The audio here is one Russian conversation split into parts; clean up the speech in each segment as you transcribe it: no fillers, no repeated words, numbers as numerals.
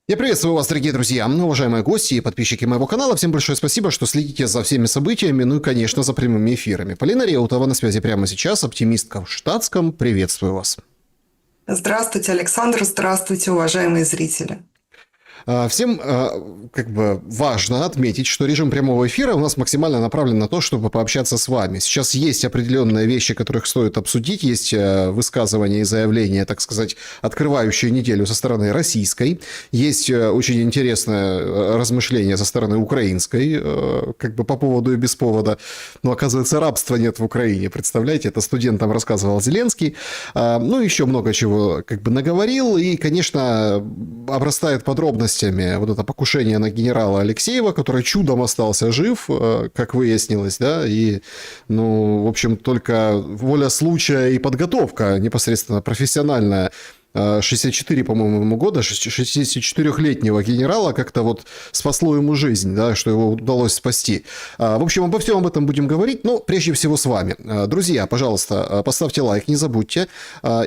Я приветствую вас, дорогие друзья, уважаемые гости и подписчики моего канала. Всем большое спасибо, что следите за всеми событиями, ну и, конечно, за прямыми эфирами. Полина Реутова на связи прямо сейчас, оптимистка в штатском. Приветствую вас. Здравствуйте, Александр. Здравствуйте, уважаемые зрители. Всем важно отметить, что режим прямого эфира у нас максимально направлен на то, чтобы пообщаться с вами. Сейчас есть определенные вещи, которых стоит обсудить, есть высказывания и заявления, так сказать, открывающие неделю со стороны российской, есть очень интересное размышление со стороны украинской, по поводу и без повода, но оказывается рабства нет в Украине, представляете, это студентам рассказывал Зеленский, ну еще много чего наговорил и, конечно, обрастает подробностями вот это покушение на генерала Алексеева, который чудом остался жив, как выяснилось, да, и, в общем, только воля случая и подготовка непосредственно профессиональная 64, по-моему, ему года, 64-летнего генерала как-то вот спасло ему жизнь, да, что его удалось спасти. В общем, обо всем об этом будем говорить, но прежде всего с вами. Друзья, пожалуйста, поставьте лайк, не забудьте,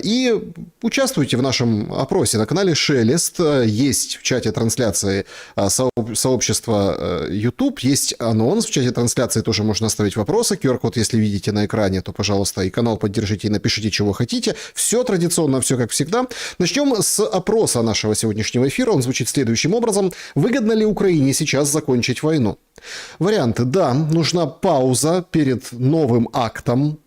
и участвуйте в нашем опросе на канале Шелест. Есть в чате трансляции сообщества YouTube, есть анонс, в чате трансляции тоже можно оставить вопросы, QR-код, если видите на экране, то, пожалуйста, и канал поддержите, и напишите, чего хотите. Все традиционно, все как всегда. Начнем с опроса нашего сегодняшнего эфира. Он звучит следующим образом. Выгодно ли Украине сейчас закончить войну? Варианты. Да, нужна пауза перед новым актом.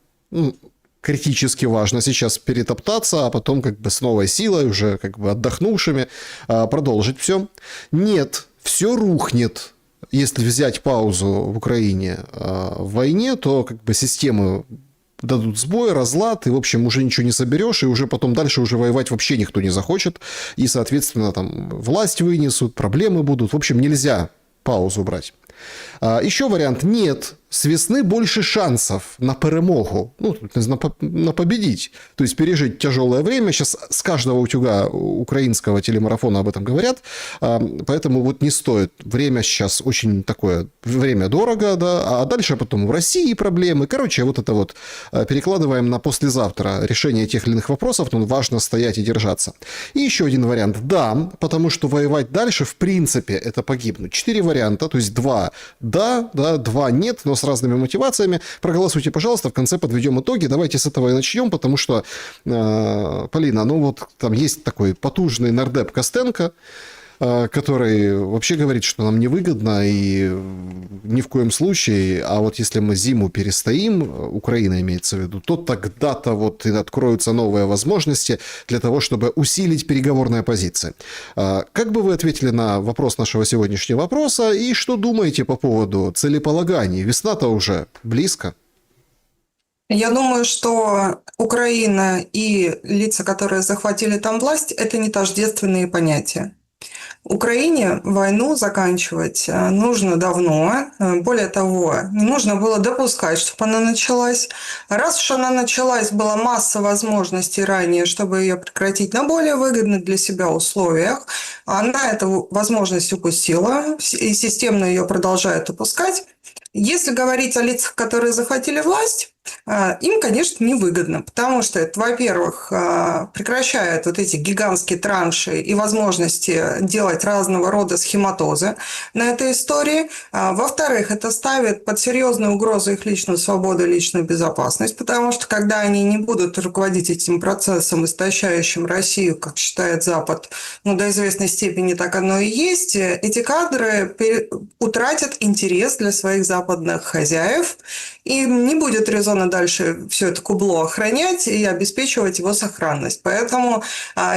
Критически важно сейчас перетоптаться, а потом с новой силой, уже отдохнувшими, продолжить все. Нет, все рухнет. Если взять паузу в Украине в войне, то системы дадут сбой, разлад, и, в общем, уже ничего не соберешь, и уже потом дальше уже воевать вообще никто не захочет, и, соответственно, там власть вынесут, проблемы будут. В общем, нельзя паузу брать. Еще вариант. Нет, с весны больше шансов на перемогу, на победить, то есть пережить тяжелое время. Сейчас с каждого утюга украинского телемарафона об этом говорят, поэтому вот не стоит. Время сейчас очень такое, время дорого, да, а дальше потом в России проблемы. Короче, вот это вот перекладываем на послезавтра решение тех или иных вопросов, но важно стоять и держаться. И еще один вариант. Да, потому что воевать дальше, в принципе, это погибнуть. 4 варианта, то есть 2 да, 2 нет, но с разными мотивациями. Проголосуйте, пожалуйста, в конце подведем итоги. Давайте с этого и начнем, потому что, Полина, там есть такой потужный нардеп Костенко, который вообще говорит, что нам невыгодно и ни в коем случае, а вот если мы зиму перестоим, Украина имеется в виду, то тогда-то вот и откроются новые возможности для того, чтобы усилить переговорные позиции. Как бы вы ответили на вопрос нашего сегодняшнего вопроса и что думаете по поводу целеполаганий? Весна-то уже близко. Я думаю, что Украина и лица, которые захватили там власть, это не тождественные понятия. Украине войну заканчивать нужно давно. Более того, не нужно было допускать, чтобы она началась. Раз уж она началась, была масса возможностей ранее, чтобы ее прекратить на более выгодных для себя условиях. Она эту возможность упустила и системно ее продолжает упускать. Если говорить о лицах, которые захватили власть, им, конечно, невыгодно, потому что это, во-первых, прекращает вот эти гигантские транши и возможности делать разного рода схематозы на этой истории. Во-вторых, это ставит под серьезную угрозу их личную свободу и личную безопасность, потому что когда они не будут руководить этим процессом, истощающим Россию, как считает Запад, до известной степени так оно и есть, эти кадры утратят интерес для своих западных хозяев, и не будет резона дальше все это кубло охранять и обеспечивать его сохранность. Поэтому,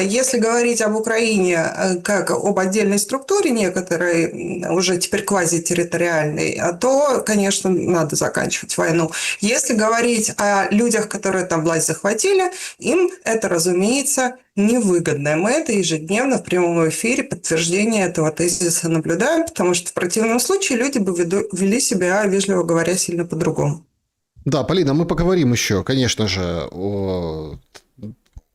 если говорить об Украине как об отдельной структуре некоторой, уже теперь квазитерриториальной, то, конечно, надо заканчивать войну. Если говорить о людях, которые там власть захватили, им это, разумеется, невыгодно. Мы это ежедневно в прямом эфире подтверждение этого тезиса наблюдаем, потому что в противном случае люди бы вели себя, вежливо говоря, сильно по-другому. Да, Полина, мы поговорим еще, конечно же, о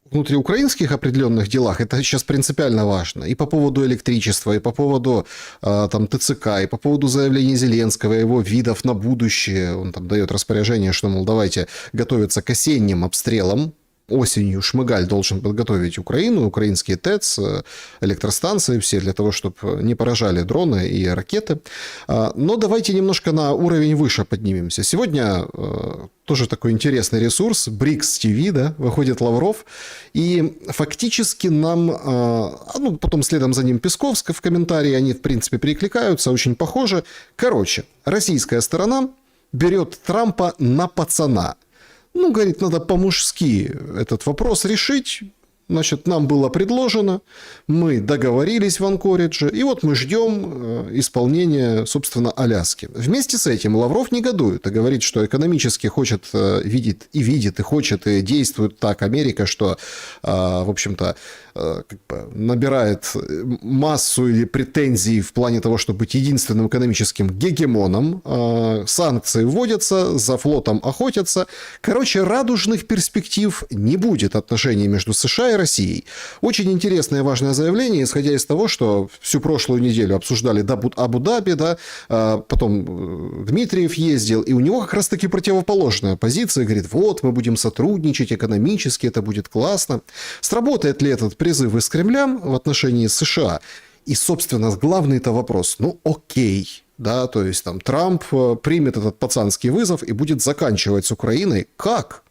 внутриукраинских определенных делах. Это сейчас принципиально важно. И по поводу электричества, и по поводу ТЦК, и по поводу заявлений Зеленского, его видов на будущее. Он там дает распоряжение, что, мол, давайте готовиться к осенним обстрелам осенью Шмыгаль должен подготовить Украину, украинские ТЭЦ, электростанции все для того, чтобы не поражали дроны и ракеты. Но давайте немножко на уровень выше поднимемся. Сегодня тоже такой интересный ресурс, БРИКС ТВ, да, выходит Лавров, и фактически нам, ну, потом следом за ним Песков в комментарии, они, в принципе, перекликаются, очень похожи. Короче, российская сторона берет Трампа на пацана. Ну, говорит, надо по-мужски этот вопрос решить. Значит, нам было предложено, мы договорились в Анкоридже, и вот мы ждем исполнения, собственно, Аляски. Вместе с этим Лавров негодует и говорит, что экономически хочет, видит, и хочет, и действует так Америка, что, в общем-то, как бы набирает массу или претензий в плане того, чтобы быть единственным экономическим гегемоном. Санкции вводятся, за флотом охотятся. Короче, радужных перспектив не будет отношений между США и Россией. Очень интересное и важное заявление, исходя из того, что всю прошлую неделю обсуждали Абу-Даби, да, потом Дмитриев ездил, и у него как раз-таки противоположная позиция. Говорит, вот, мы будем сотрудничать экономически, это будет классно. Сработает ли этот призыв из Кремля в отношении США? И, собственно, главный-то вопрос, ну окей, да, то есть там Трамп примет этот пацанский вызов и будет заканчивать с Украиной. Как?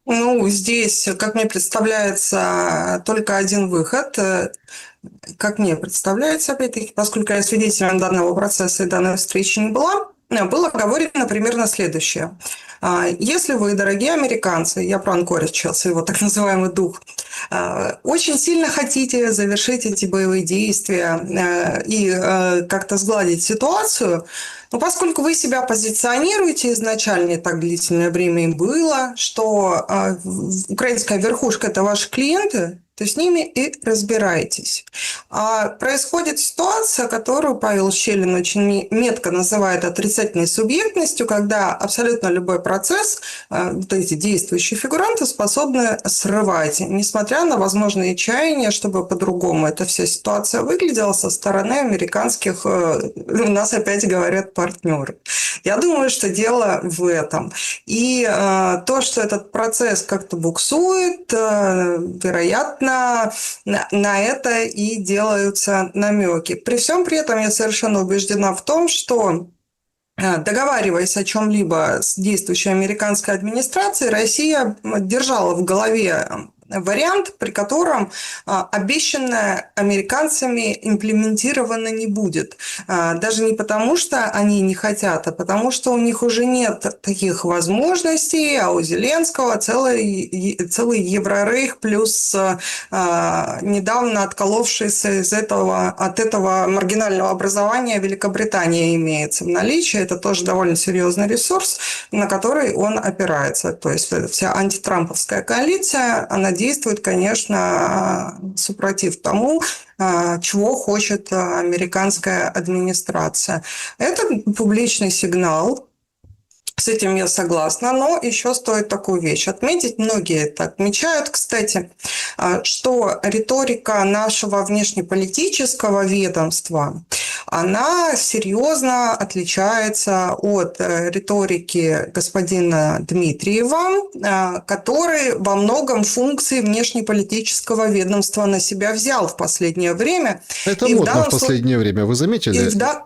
Ну, здесь, как мне представляется, только один выход. Как мне представляется, опять-таки, поскольку я свидетелем данного процесса и данной встречи не была, было говорено примерно следующее. Если вы, дорогие американцы, я про Анкоридж, его так называемый дух, очень сильно хотите завершить эти боевые действия и как-то сгладить ситуацию, но поскольку вы себя позиционируете изначально, и так длительное время им было, что украинская верхушка – это ваши клиенты, то с ними и разбирайтесь. А происходит ситуация, которую Павел Щелин очень метко называет отрицательной субъектностью, когда абсолютно любой процесс, вот эти действующие фигуранты способны срывать, несмотря на возможные чаяния, чтобы по-другому эта вся ситуация выглядела со стороны американских, у нас опять говорят, партнеров. Я думаю, что дело в этом. И то, что этот процесс как-то буксует, вероятно, на это и делаются намеки. При всем при этом я совершенно убеждена в том, что договариваясь о чем-либо с действующей американской администрацией, Россия держала в голове вариант, при котором обещанное американцами имплементировано не будет. Даже не потому, что они не хотят, а потому, что у них уже нет таких возможностей, а у Зеленского целый Еврорейх плюс недавно отколовшийся от этого маргинального образования Великобритания имеется в наличии. Это тоже довольно серьезный ресурс, на который он опирается. То есть вся антитрамповская коалиция, она действует, конечно, супротив тому, чего хочет американская администрация. Это публичный сигнал. С этим я согласна, но еще стоит такую вещь отметить. Многие это отмечают, кстати, что риторика нашего внешнеполитического ведомства, она серьезно отличается от риторики господина Дмитриева, который во многом функции внешнеполитического ведомства на себя взял в последнее время. Это и модно в последнее время, вы заметили? Да,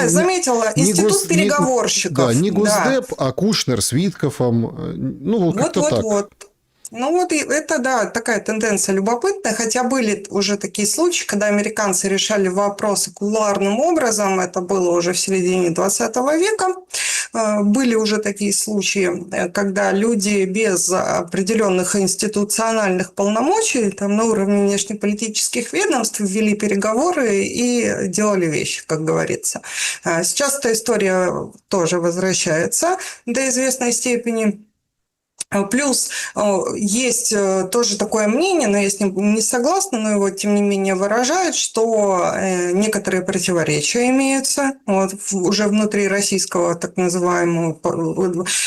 заметила. Институт переговорщиков. Да, не Госдеп, а Кушнер с Виткофом. Ну, вот как-то так. Ну вот это, да, такая тенденция любопытная, хотя были уже такие случаи, когда американцы решали вопросы кулуарным образом, это было уже в середине 20 века, были уже такие случаи, когда люди без определенных институциональных полномочий там, на уровне внешнеполитических ведомств вели переговоры и делали вещи, как говорится. Сейчас эта история тоже возвращается до известной степени. Плюс есть тоже такое мнение, но я с ним не согласна, но его тем не менее выражают, что некоторые противоречия имеются вот, уже внутри российского так называемого,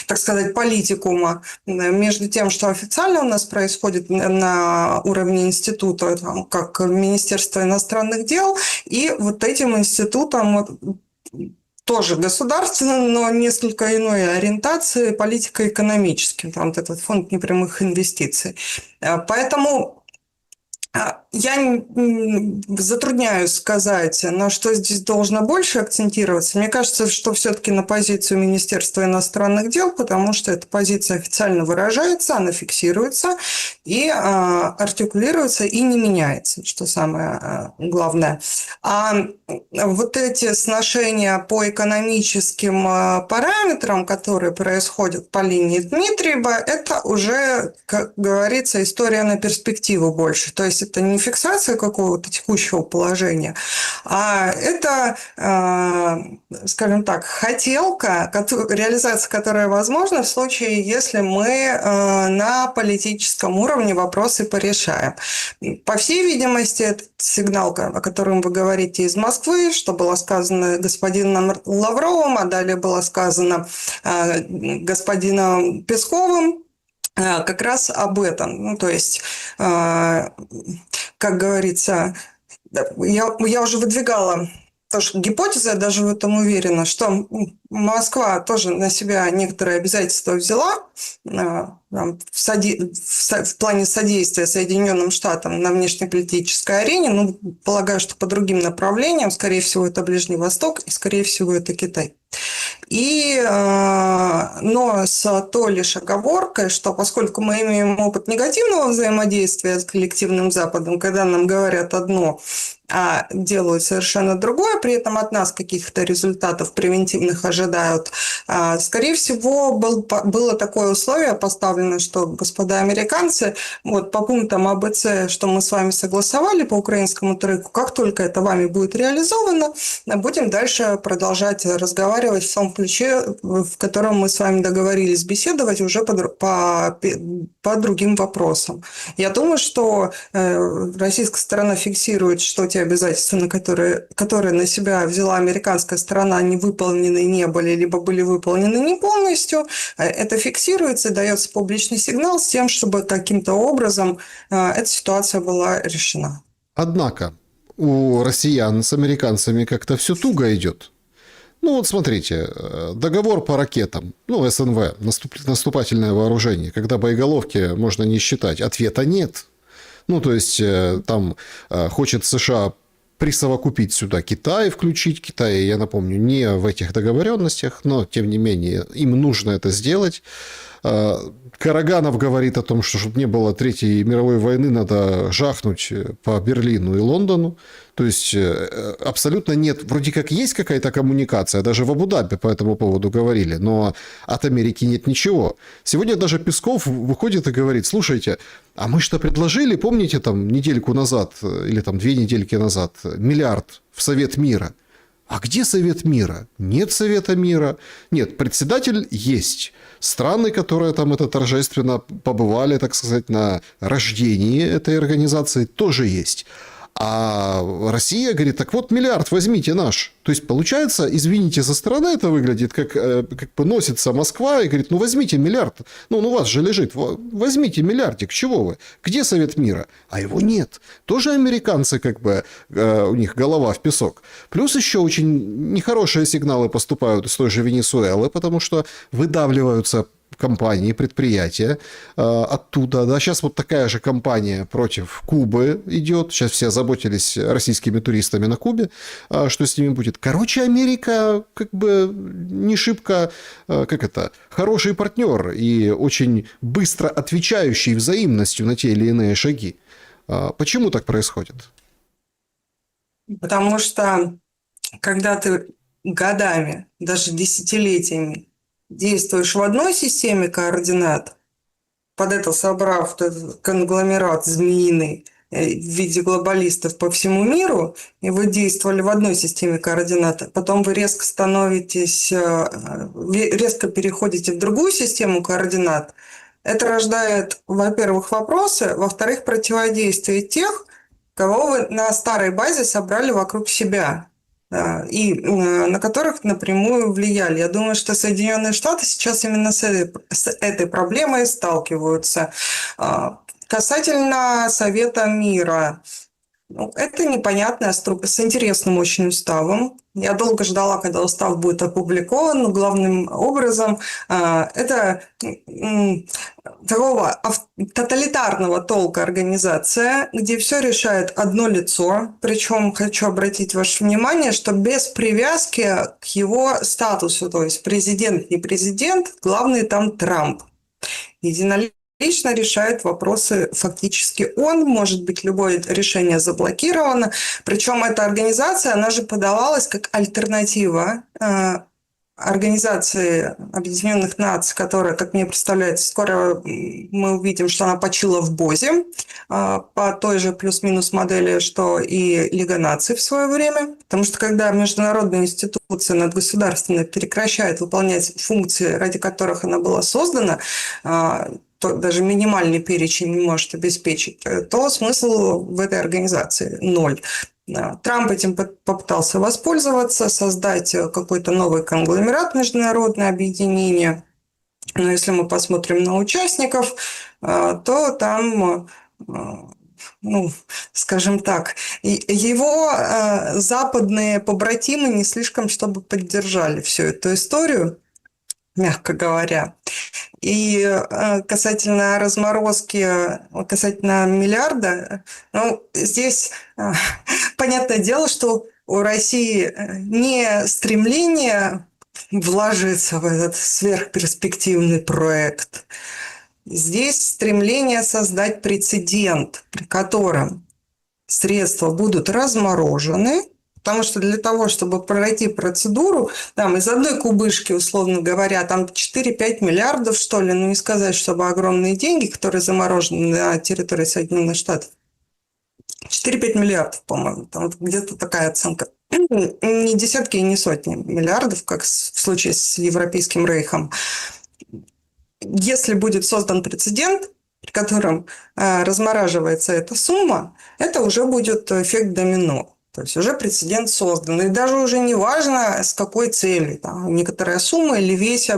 так сказать, политикума, между тем, что официально у нас происходит на уровне института, там, как Министерство иностранных дел, и вот этим институтом тоже государственным, но несколько иной ориентации, политико-экономическим, там вот этот фонд непрямых инвестиций. Поэтому я затрудняюсь сказать, на что здесь должно больше акцентироваться. Мне кажется, что все-таки на позицию Министерства иностранных дел, потому что эта позиция официально выражается, она фиксируется и артикулируется и не меняется, что самое главное. А вот эти сношения по экономическим параметрам, которые происходят по линии Дмитриева, это уже, как говорится, история на перспективу больше. То есть это не фиксация какого-то текущего положения, а это, скажем так, хотелка, реализация которой возможна в случае, если мы на политическом уровне вопросы порешаем. По всей видимости, этот сигнал, о котором вы говорите из Москвы, что было сказано господином Лавровым, а далее было сказано господином Песковым, как раз об этом. Ну, то есть, как говорится, я уже выдвигала тоже гипотезу, я даже в этом уверена, что Москва тоже на себя некоторые обязательства взяла в плане содействия Соединенным Штатам на внешнеполитической арене. Ну, полагаю, что по другим направлениям, скорее всего, это Ближний Восток и, скорее всего, это Китай. Но с той лишь оговоркой, что поскольку мы имеем опыт негативного взаимодействия с коллективным Западом, когда нам говорят одно, а делают совершенно другое, при этом от нас каких-то результатов превентивных ожидают, скорее всего, было такое условие поставлено, что, господа американцы, вот по пунктам АБЦ, что мы с вами согласовали по украинскому треку, как только это вами будет реализовано, будем дальше продолжать разговаривать в том ключе, в котором мы с вами договорились беседовать уже по другим вопросам. Я думаю, что российская сторона фиксирует, что те обязательства, которые на себя взяла американская сторона, не выполнены не были, либо были выполнены не полностью. Это фиксируется и дается публичный сигнал с тем, чтобы каким-то образом эта ситуация была решена. Однако у россиян с американцами как-то все туго идет. Ну вот смотрите, договор по ракетам, ну СНВ, наступательное вооружение, когда боеголовки можно не считать, ответа нет. Ну то есть там хочет США присовокупить сюда Китай, включить Китай, я напомню, не в этих договоренностях, но тем не менее им нужно это сделать. Караганов говорит о том, что чтобы не было Третьей мировой войны, надо жахнуть по Берлину и Лондону. То есть абсолютно нет, вроде как есть какая-то коммуникация, даже в Абу-Даби по этому поводу говорили, но от Америки нет ничего. Сегодня даже Песков выходит и говорит: слушайте, а мы что предложили, помните, там недельку назад или там 2 недельки назад, миллиард в Совет мира. А где Совет мира? Нет Совета мира. Нет, председатель есть. Страны, которые там это торжественно побывали, так сказать, на рождении этой организации, тоже есть. А Россия говорит: так вот, миллиард возьмите наш. То есть, получается, извините, со стороны это выглядит, как бы носится Москва и говорит: ну, возьмите миллиард. Ну, у вас же лежит. Возьмите миллиардик. Чего вы? Где Совет мира? А его нет. Тоже американцы, как бы, у них голова в песок. Плюс еще очень нехорошие сигналы поступают из той же Венесуэлы, потому что выдавливаются компании, предприятия оттуда. Да. Сейчас вот такая же кампания против Кубы идет. Сейчас все озаботились российскими туристами на Кубе, что с ними будет. Короче, Америка как бы не шибко, хороший партнер и очень быстро отвечающий взаимностью на те или иные шаги. Почему так происходит? Потому что когда ты годами, даже десятилетиями действуешь в одной системе координат, под это собрав этот конгломерат змеиный в виде глобалистов по всему миру, и вы действовали в одной системе координат, потом вы резко переходите в другую систему координат, это рождает, во-первых, вопросы, во-вторых, противодействие тех, кого вы на старой базе собрали вокруг себя и на которых напрямую влияли. Я думаю, что Соединенные Штаты сейчас именно с этой проблемой сталкиваются. Касательно Совета мира. Ну, это непонятная с интересным очень уставом. Я долго ждала, когда устав будет опубликован. Но главным образом это такого тоталитарного толка организация, где все решает одно лицо. Причем хочу обратить ваше внимание, что без привязки к его статусу, то есть президент, не президент, главный там Трамп. Единолично решает вопросы фактически он, может быть, любое решение заблокировано. Причем эта организация, она же подавалась как альтернатива Организации Объединенных Наций, которая, как мне представляется, скоро мы увидим, что она почила в БОЗе по той же плюс-минус модели, что и Лига наций в свое время. Потому что когда международная институция надгосударственная прекращает выполнять функции, ради которых она была создана, то даже минимальный перечень не может обеспечить, то смысл в этой организации ноль. Трамп этим попытался воспользоваться, создать какой-то новый конгломерат, международное объединение. Но если мы посмотрим на участников, то там, ну, скажем так, его западные побратимы не слишком чтобы поддержали всю эту историю, мягко говоря. И касательно разморозки, касательно миллиарда, ну, здесь понятное дело, что у России не стремление вложиться в этот сверхперспективный проект. Здесь стремление создать прецедент, при котором средства будут разморожены, потому что для того, чтобы пройти процедуру, там из одной кубышки, условно говоря, там 4-5 миллиардов, что ли, ну не сказать, чтобы огромные деньги, которые заморожены на территории Соединенных Штатов. 4-5 миллиардов, по-моему, там где-то такая оценка. Не десятки и не сотни миллиардов, как в случае с Европейским Рейхом. Если будет создан прецедент, при котором размораживается эта сумма, это уже будет эффект домино. То есть уже прецедент создан. И даже уже не важно, с какой целью. Там, некоторая сумма или весь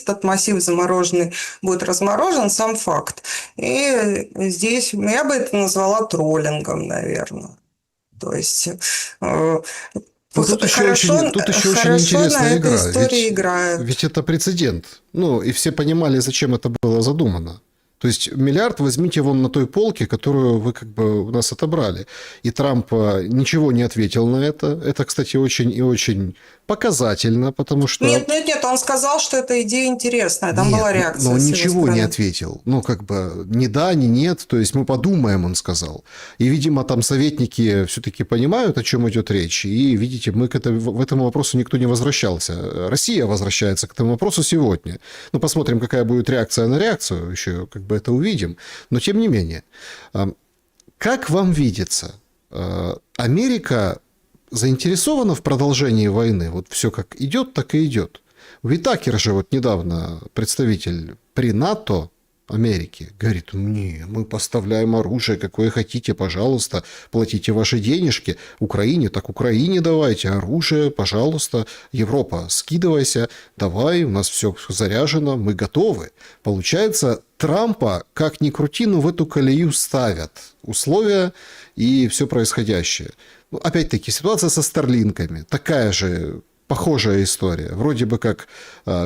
этот массив замороженный будет разморожен, сам факт. И здесь я бы это назвала троллингом, наверное. То есть Тут еще хорошо, очень интересная на этой игра. истории играют. Ведь это прецедент. Ну, и все понимали, зачем это было задумано. То есть миллиард возьмите вон на той полке, которую вы как бы у нас отобрали. И Трамп ничего не ответил на это. Это, кстати, очень и очень показательно, потому что... Нет, он сказал, что эта идея интересная. Там была реакция. Но он с его ничего стороны. не ответил. Ну, как бы, ни да, ни нет. То есть мы подумаем, он сказал. И, видимо, там советники все-таки понимают, о чем идет речь. И, видите, в этому вопросу никто не возвращался. Россия возвращается к этому вопросу сегодня. Ну, посмотрим, какая будет реакция на реакцию. Еще как бы это увидим. Но, тем не менее, как вам видится, Америка заинтересована в продолжении войны? Вот все как идет, так и идет. Витакер же вот недавно, представитель при НАТО Америки, говорит: не, мы поставляем оружие, какое хотите, пожалуйста, платите ваши денежки. Украине, так Украине давайте оружие, пожалуйста. Европа, скидывайся, давай, у нас все заряжено, мы готовы. Получается, Трампа, как ни крути, но в эту колею ставят условия и все происходящее. Ну, опять-таки, ситуация со старлинками такая же, похожая история. Вроде бы как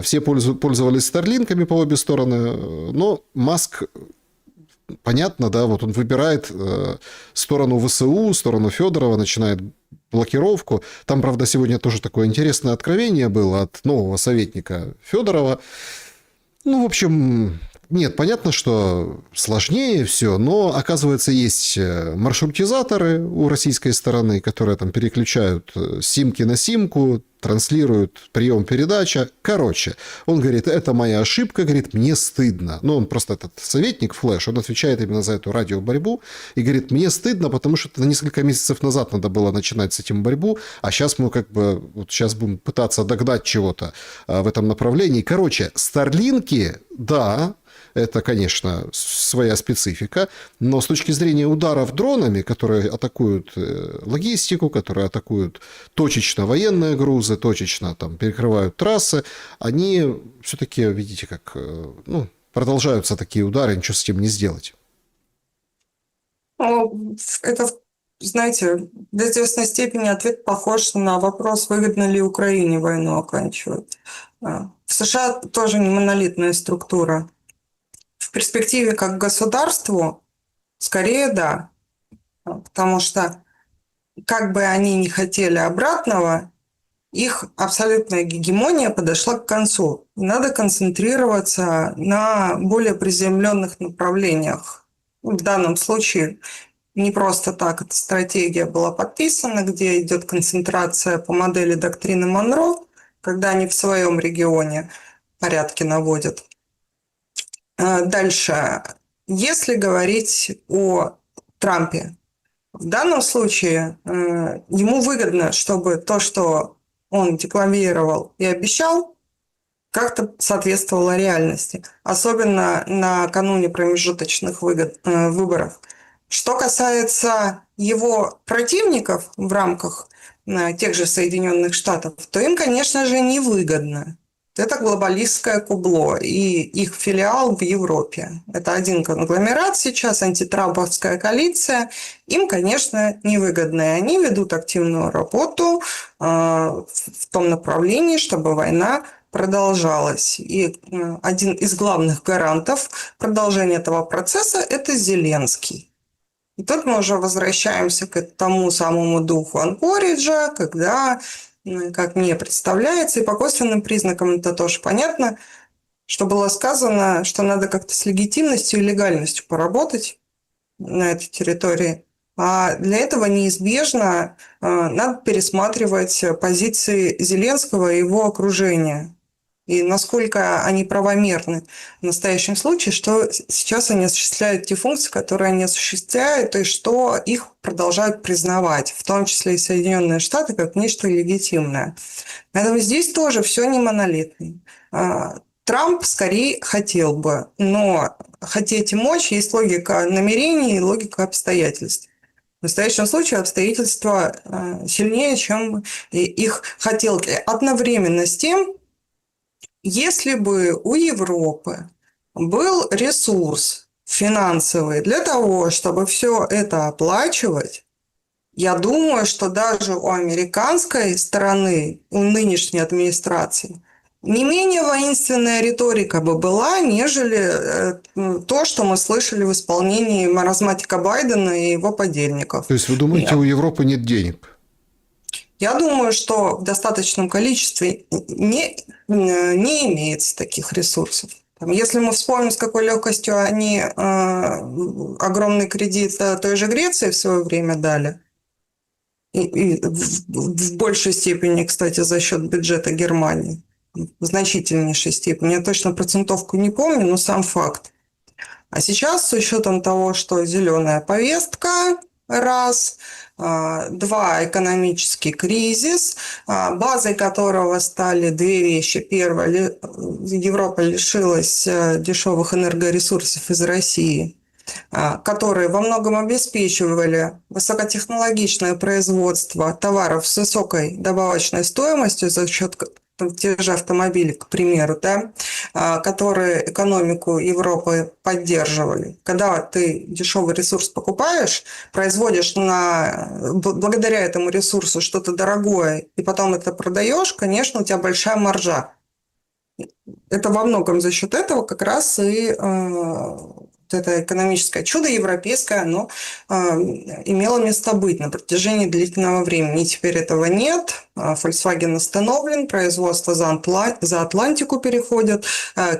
все пользовались старлинками по обе стороны, но Маск, понятно, да, вот он выбирает сторону ВСУ, сторону Федорова, начинает блокировку. Там, правда, сегодня тоже такое интересное откровение было от нового советника Федорова. Ну, в общем... Нет, понятно, что сложнее все, но, оказывается, есть маршрутизаторы у российской стороны, которые там переключают симки на симку, транслируют прием-передача. Короче, он говорит: это моя ошибка, говорит, мне стыдно. Ну, он просто этот советник Флэш, он отвечает именно за эту радиоборьбу и говорит: мне стыдно, потому что на несколько месяцев назад надо было начинать с этим борьбу, а сейчас мы как бы, вот сейчас будем пытаться догнать чего-то в этом направлении. Короче, старлинки, да, это, конечно, своя специфика, но с точки зрения ударов дронами, которые атакуют логистику, которые атакуют точечно военные грузы, точечно там перекрывают трассы, они все-таки, видите, как продолжаются такие удары, ничего с этим не сделать. Ну, это, знаете, в известной степени ответ похож на вопрос, выгодно ли Украине войну оканчивать. В США тоже не монолитная структура. В перспективе как государству, скорее да. Потому что, как бы они ни хотели обратного, их абсолютная гегемония подошла к концу. И надо концентрироваться на более приземленных направлениях. В данном случае не просто так эта стратегия была подписана, где идет концентрация по модели доктрины Монро, когда они в своем регионе порядки наводят. Дальше, если говорить о Трампе, в данном случае ему выгодно, чтобы то, что он декламировал и обещал, как-то соответствовало реальности, особенно накануне промежуточных выборов. Что касается его противников в рамках тех же Соединенных Штатов, то им, конечно же, невыгодно. Это глобалистское кубло и их филиал в Европе. Это один конгломерат сейчас, антитрамповская коалиция. Им, конечно, невыгодно. И они ведут активную работу в том направлении, чтобы война продолжалась. И один из главных гарантов продолжения этого процесса – это Зеленский. И тут мы уже возвращаемся к тому самому духу Анкориджа, когда, как мне представляется, и по косвенным признакам это тоже понятно, что было сказано, что надо как-то с легитимностью и легальностью поработать на этой территории. А для этого неизбежно надо пересматривать позиции Зеленского и его окружения. И насколько они правомерны в настоящем случае, что сейчас они осуществляют те функции, которые они осуществляют, и что их продолжают признавать, в том числе и Соединенные Штаты, как нечто легитимное. Поэтому здесь тоже все не монолитно. Трамп скорее хотел бы, но хотеть и мочь, есть логика намерений и логика обстоятельств. В настоящем случае обстоятельства сильнее, чем их хотелки. Одновременно с тем, если бы у Европы был ресурс финансовый для того, чтобы все это оплачивать, я думаю, что даже у американской стороны, у нынешней администрации, не менее воинственная риторика бы была, нежели то, что мы слышали в исполнении маразматика Байдена и его подельников. То есть вы думаете, у Европы нет денег? Я думаю, что в достаточном количестве не имеется таких ресурсов. Если мы вспомним, с какой легкостью они огромный кредит той же Греции в свое время дали, и в большей степени, кстати, за счет бюджета Германии, в значительнейшей степени. Я точно процентовку не помню, но сам факт. А сейчас, с учетом того, что зеленая повестка, раз, два, экономический кризис, базой которого стали две вещи. Первое, Европа лишилась дешевых энергоресурсов из России, которые во многом обеспечивали высокотехнологичное производство товаров с высокой добавочной стоимостью за счет тех же автомобилей, к примеру, да, которые экономику Европы поддерживали. Когда ты дешевый ресурс покупаешь, производишь благодаря этому ресурсу что-то дорогое, и потом это продаешь, конечно, у тебя большая маржа. Это во многом за счет этого как раз и это экономическое чудо европейское, оно имело место быть на протяжении длительного времени. И теперь этого нет. Volkswagen остановлен, производство за Атлантику переходит.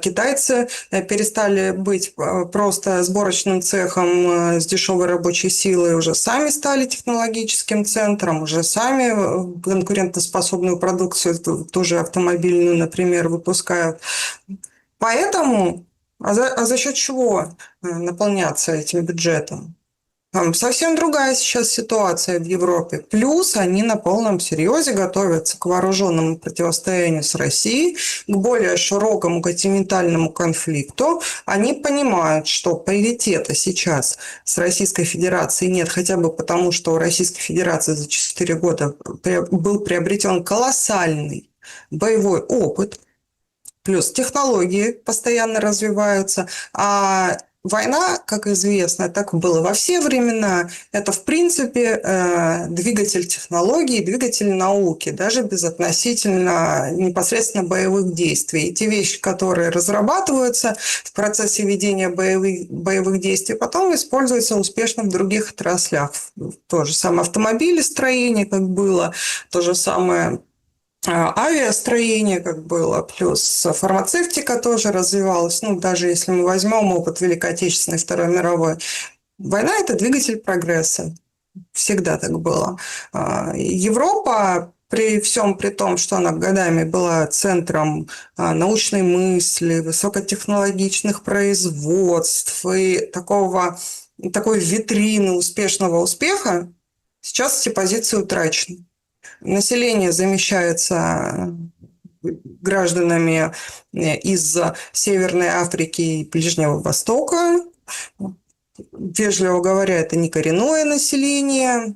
Китайцы перестали быть просто сборочным цехом с дешевой рабочей силой, уже сами стали технологическим центром, уже сами конкурентоспособную продукцию, тоже автомобильную, например, выпускают. Поэтому за счет чего наполняться этим бюджетом? Совсем другая сейчас ситуация в Европе. Плюс они на полном серьезе готовятся к вооруженному противостоянию с Россией, к более широкому континентальному конфликту. Они понимают, что паритета сейчас с Российской Федерацией нет, хотя бы потому, что у Российской Федерации за 4 года был приобретен колоссальный боевой опыт. Плюс технологии постоянно развиваются, а война, как известно, так было во все времена. Это, в принципе, двигатель технологий, двигатель науки, даже безотносительно непосредственно боевых действий. И те вещи, которые разрабатываются в процессе ведения боевых действий, потом используются успешно в других отраслях. То же самое автомобилестроение, как было, то же самое авиастроение, как было, плюс фармацевтика тоже развивалась. Ну, даже если мы возьмем опыт Великой Отечественной и Второй мировой, война – это двигатель прогресса. Всегда так было. Европа при всем при том, что она годами была центром научной мысли, высокотехнологичных производств и такой витрины успешного успеха, сейчас эти позиции утрачены. Население замещается гражданами из Северной Африки и Ближнего Востока. Вежливо говоря, это не коренное население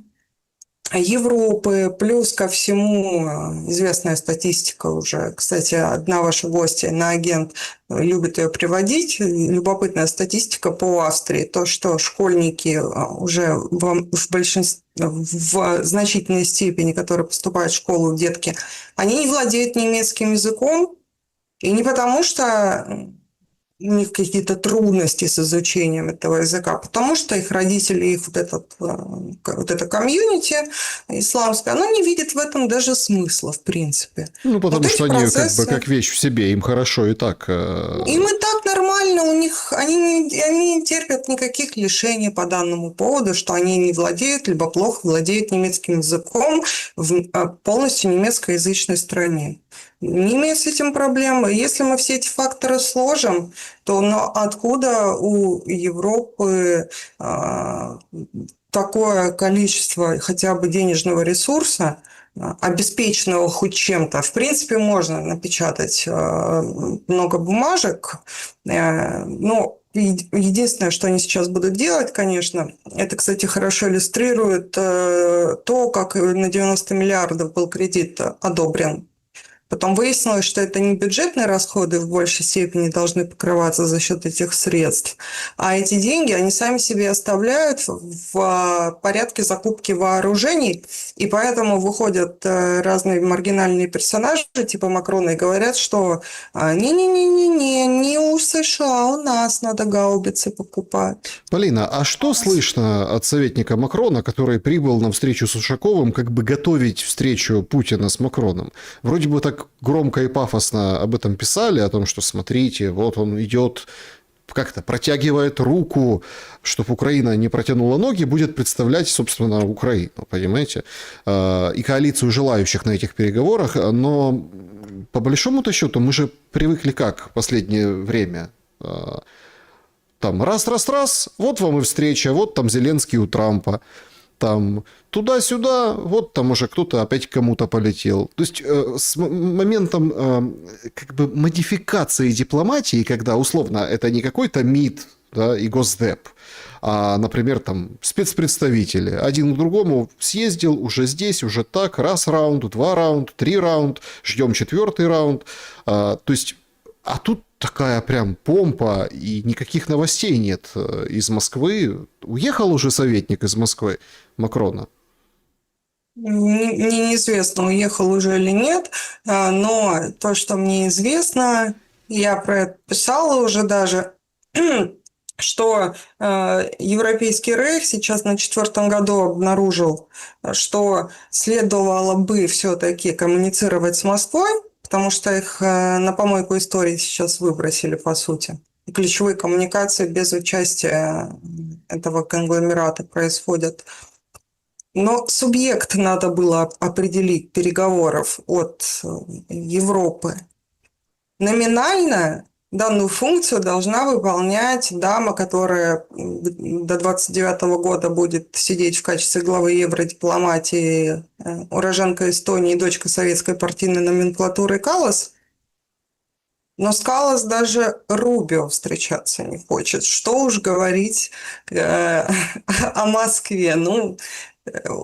Европы. Плюс ко всему известная статистика уже. Кстати, одна ваша гостья, иноагент, любит ее приводить. Любопытная статистика по Австрии. То, что школьники уже в значительной степени, которые поступают в школу, детки, они не владеют немецким языком. И не потому, что у них какие-то трудности с изучением этого языка, потому что их родители, их вот это комьюнити исламское, оно не видит в этом даже смысла, в принципе. Ну, потому Вот что эти они процессы, как вещь в себе, им хорошо и так. им и так нормально, у них они не терпят никаких лишений по данному поводу, что они не владеют, либо плохо владеют немецким языком в полностью немецкоязычной стране. Не имеют с этим проблемы. Если мы все эти факторы сложим, то откуда у Европы такое количество хотя бы денежного ресурса, обеспеченного хоть чем-то? В принципе, можно напечатать много бумажек, но единственное, что они сейчас будут делать, конечно, это, кстати, хорошо иллюстрирует то, как на 90 миллиардов был кредит одобрен. Потом выяснилось, что это не бюджетные расходы в большей степени должны покрываться за счет этих средств, а эти деньги они сами себе оставляют в порядке закупки вооружений, и поэтому выходят разные маргинальные персонажи типа Макрона и говорят, что не у США, у нас надо гаубицы покупать. Полина, а что слышно от советника Макрона, который прибыл на встречу с Ушаковым, как бы готовить встречу Путина с Макроном? Вроде бы так громко и пафосно об этом писали, о том, что смотрите, вот он идет, как-то протягивает руку, чтобы Украина не протянула ноги, будет представлять, собственно, Украину, понимаете? И коалицию желающих на этих переговорах, но по большому-то счету мы же привыкли как в последнее время? Там раз, вот вам и встреча, вот там Зеленский у Трампа, там туда-сюда, вот там уже кто-то опять к кому-то полетел. То есть с моментом как бы модификации дипломатии, когда условно это не какой-то МИД, да, и Госдеп, а, например, там спецпредставители. Один к другому съездил, уже здесь, уже так, раз раунд, 2 раунд, 3 раунд, ждем 4-й раунд. То есть, а тут такая прям помпа, и никаких новостей нет из Москвы. Уехал уже советник из Москвы Макрона? Неизвестно, уехал уже или нет, но то, что мне известно, я про это писала уже даже, что Европейский Рейх сейчас на 4-м году обнаружил, что следовало бы все-таки коммуницировать с Москвой, потому что их на помойку истории сейчас выбросили, по сути. И ключевые коммуникации без участия этого конгломерата происходят. Но субъект надо было определить переговоров от Европы. Номинально данную функцию должна выполнять дама, которая до 29 года будет сидеть в качестве главы евродипломатии, уроженка Эстонии, дочка советской партийной номенклатуры Каллас. Но с Каллас даже Рубио встречаться не хочет. Что уж говорить о Москве. Ну,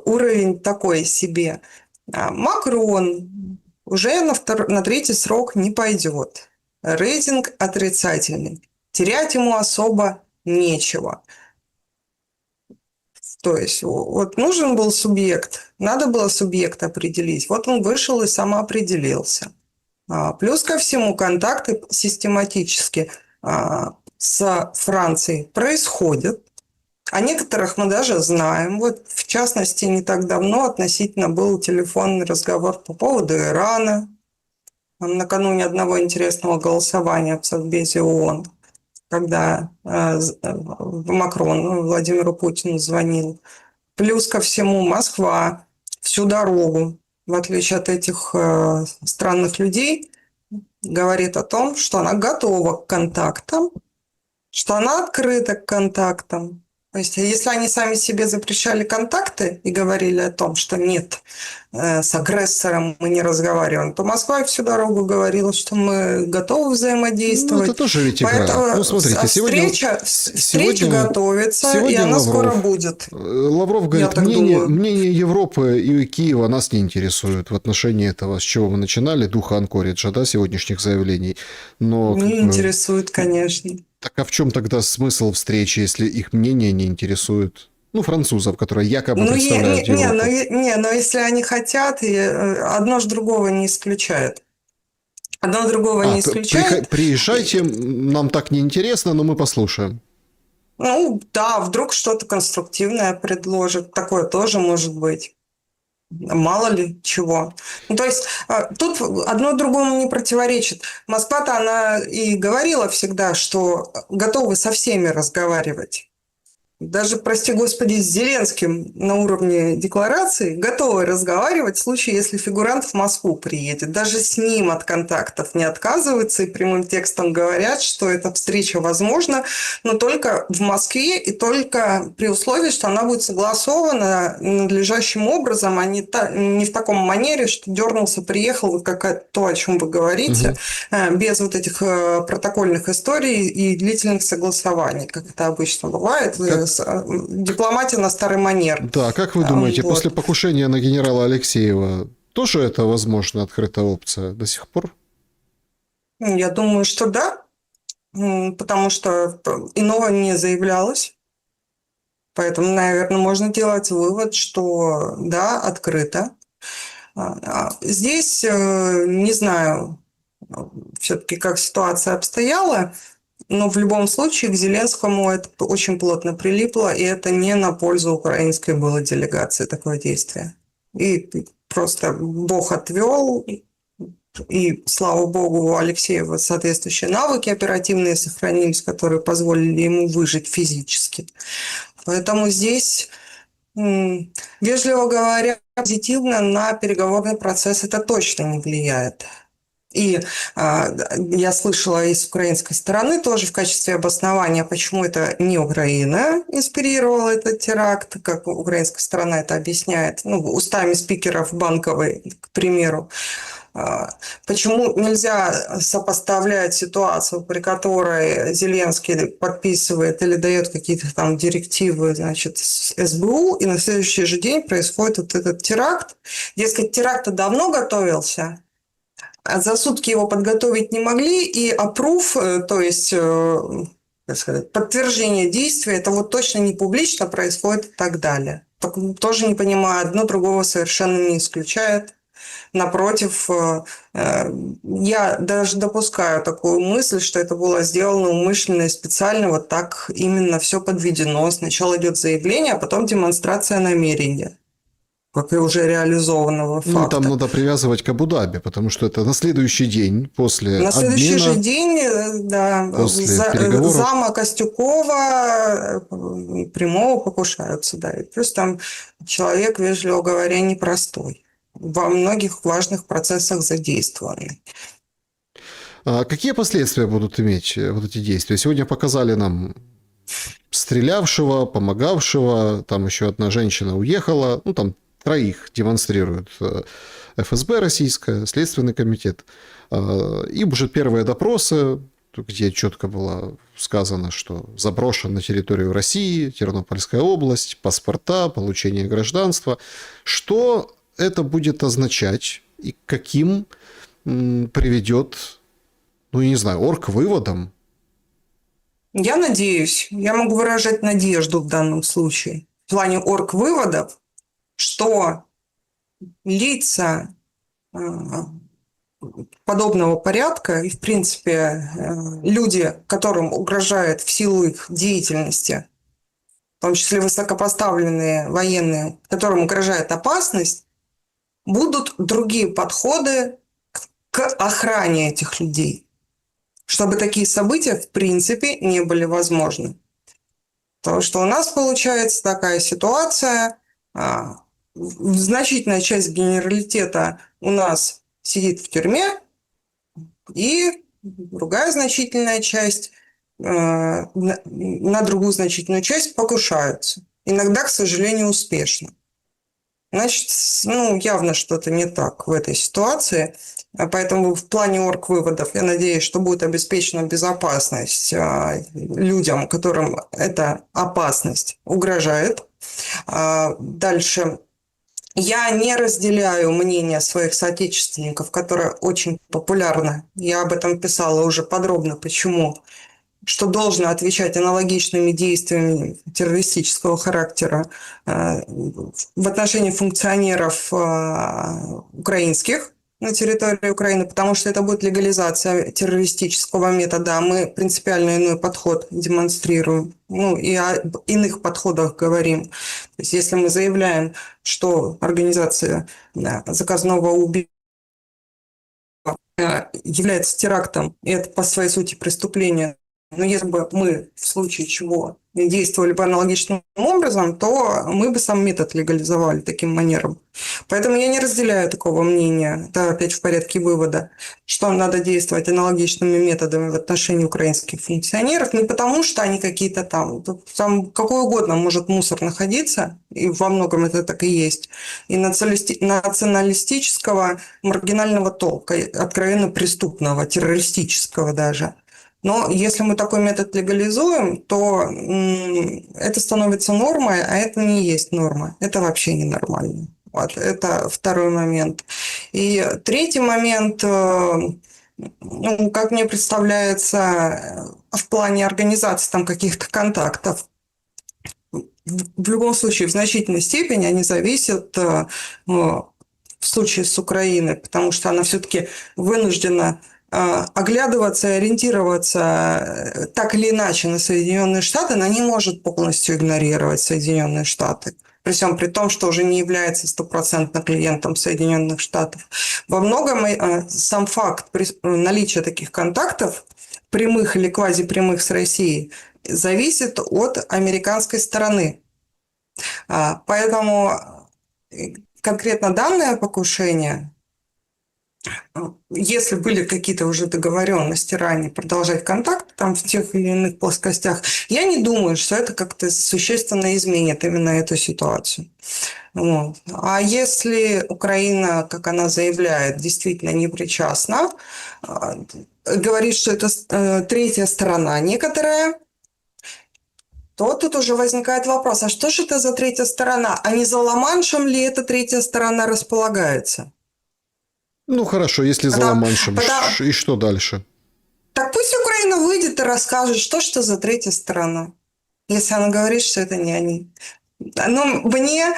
уровень такой себе. Макрон уже на 3-й срок не пойдет. Рейтинг отрицательный. Терять ему особо нечего. То есть вот нужен был субъект, надо было субъект определить. Вот он вышел и самоопределился. Плюс ко всему контакты систематически с Францией происходят. О некоторых мы даже знаем. Вот, в частности, не так давно относительно был телефонный разговор по поводу Ирана. Накануне одного интересного голосования в Совбезе ООН, когда Макрон Владимиру Путину звонил. Плюс ко всему Москва всю дорогу, в отличие от этих странных людей, говорит о том, что она готова к контактам, что она открыта к контактам. То есть, если они сами себе запрещали контакты и говорили о том, что нет, с агрессором мы не разговариваем, то Москва всю дорогу говорила, что мы готовы взаимодействовать. Ну, это тоже ведь игра. Поэтому Ну, смотрите, встреча готовится, и она скоро будет. Лавров говорит, мнение Европы и Киева нас не интересует в отношении этого, с чего мы начинали, духа Анкориджа, да, сегодняшних заявлений. Но, не интересует, конечно. Так а в чем тогда смысл встречи, если их мнение не интересует? Ну, французов, которые якобы представляют Европу. Но если они хотят, и одно ж другого не исключает. Одно другого не исключает. Приезжайте, нам так неинтересно, но мы послушаем. Ну, да, вдруг что-то конструктивное предложат. Такое тоже может быть. Мало ли чего. Ну, то есть, тут одно другому не противоречит. Москва-то она и говорила всегда, что готовы со всеми разговаривать. Даже, прости господи, с Зеленским на уровне декларации готовы разговаривать в случае, если фигурант в Москву приедет. Даже с ним от контактов не отказываются и прямым текстом говорят, что эта встреча возможна, но только в Москве и только при условии, что она будет согласована надлежащим образом, а не в таком манере, что дернулся, приехал, вот как то, о чем вы говорите, без вот этих протокольных историй и длительных согласований, как это обычно бывает. Дипломатия на старый манер. Да, как вы думаете, после покушения на генерала Алексеева тоже это, возможно, открытая опция до сих пор? Я думаю, что да, потому что иного не заявлялось. Поэтому, наверное, можно делать вывод, что да, открыто. Здесь не знаю все-таки, как ситуация обстояла. Но в любом случае к Зеленскому это очень плотно прилипло, и это не на пользу украинской было делегации такое действие. И просто Бог отвел, и, слава богу, у Алексеева соответствующие навыки оперативные сохранились, которые позволили ему выжить физически. Поэтому здесь, вежливо говоря, позитивно на переговорный процесс это точно не влияет. И я слышала из украинской стороны тоже в качестве обоснования, почему это не Украина инспирировала этот теракт, как украинская сторона это объясняет, устами спикеров Банковой, к примеру. Почему нельзя сопоставлять ситуацию, при которой Зеленский подписывает или дает какие-то там директивы, значит, с СБУ, и на следующий же день происходит вот этот теракт. Дескать, теракт давно готовился, а за сутки его подготовить не могли, и approve, то есть, как сказать, подтверждение действия, это вот точно не публично происходит и так далее. Так, тоже не понимаю, одно другого совершенно не исключает. Напротив, я даже допускаю такую мысль, что это было сделано умышленно и специально, вот так именно все подведено. Сначала идет заявление, а потом демонстрация намерения, как и уже реализованного факта. Ну, там надо привязывать к Абу-Даби, потому что это на следующий день после На следующий же день, да, зама Костюкова прямого покушаются, да. И плюс там человек, вежливо говоря, непростой. Во многих важных процессах задействованный. А какие последствия будут иметь вот эти действия? Сегодня показали нам стрелявшего, помогавшего, там еще одна женщина уехала, ну, там троих демонстрируют ФСБ российская, Следственный комитет. И уже первые допросы, где четко было сказано, что заброшен на территорию России, Тернопольская область, паспорта, получение гражданства. Что это будет означать и к каким приведет, ну, я не знаю, орг-выводом? Я надеюсь, я могу выражать надежду в данном случае в плане орг-выводов, что лица э, подобного порядка и, в принципе, люди, которым угрожает в силу их деятельности, в том числе высокопоставленные военные, которым угрожает опасность, будут другие подходы к охране этих людей, чтобы такие события, в принципе, не были возможны. Потому что у нас получается такая ситуация, значительная часть генералитета у нас сидит в тюрьме, и другая значительная часть на другую значительную часть покушаются. Иногда, к сожалению, успешно. Значит, явно что-то не так в этой ситуации. Поэтому в плане орг-выводов я надеюсь, что будет обеспечена безопасность людям, которым эта опасность угрожает. Дальше. Я не разделяю мнение своих соотечественников, которое очень популярно. Я об этом писала уже подробно, почему. Что должно отвечать аналогичными действиями террористического характера в отношении функционеров украинских на территории Украины, потому что это будет легализация террористического метода, а мы принципиально иной подход демонстрируем, и о иных подходах говорим. То есть если мы заявляем, что организация заказного убийства является терактом, и это по своей сути преступление, но если бы мы в случае чего действовали бы аналогичным образом, то мы бы сам метод легализовали таким манером. Поэтому я не разделяю такого мнения, это опять в порядке вывода, что надо действовать аналогичными методами в отношении украинских функционеров, не потому что они какие-то там какой угодно может мусор находиться, и во многом это так и есть, и националистического, маргинального толка, откровенно преступного, террористического даже. Но если мы такой метод легализуем, то это становится нормой, а это не есть норма. Это вообще ненормально. Вот, это второй момент. И третий момент, как мне представляется, в плане организации там каких-то контактов, в любом случае, в значительной степени они зависят в случае с Украиной, потому что она все-таки вынуждена оглядываться и ориентироваться так или иначе на Соединенные Штаты, она не может полностью игнорировать Соединенные Штаты. При всем при том, что уже не является стопроцентно клиентом Соединенных Штатов. Во многом сам факт наличия таких контактов, прямых или квазипрямых с Россией, зависит от американской стороны. Поэтому конкретно данное покушение, если были какие-то уже договоренности ранее продолжать контакт там в тех или иных плоскостях, я не думаю, что это как-то существенно изменит именно эту ситуацию. Вот. А если Украина, как она заявляет, действительно не причастна, говорит, что это третья сторона некоторая, то тут уже возникает вопрос, а что же это за третья сторона? А не за Ла-Маншем ли эта третья сторона располагается? Хорошо, если за Ла-Маншем, и что дальше? Так пусть Украина выйдет и расскажет, что за третья сторона, если она говорит, что это не они. Но мне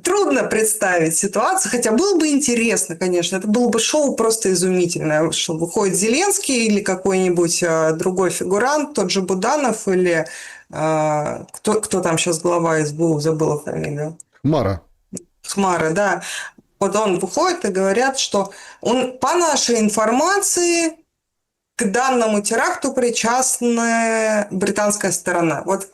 трудно представить ситуацию, хотя было бы интересно, конечно, это было бы шоу просто изумительное, что выходит Зеленский или какой-нибудь другой фигурант, тот же Буданов или кто там сейчас глава СБУ, забыла фамилию. Хмара, да. Вот он выходит и говорят, что по нашей информации к данному теракту причастна британская сторона. Вот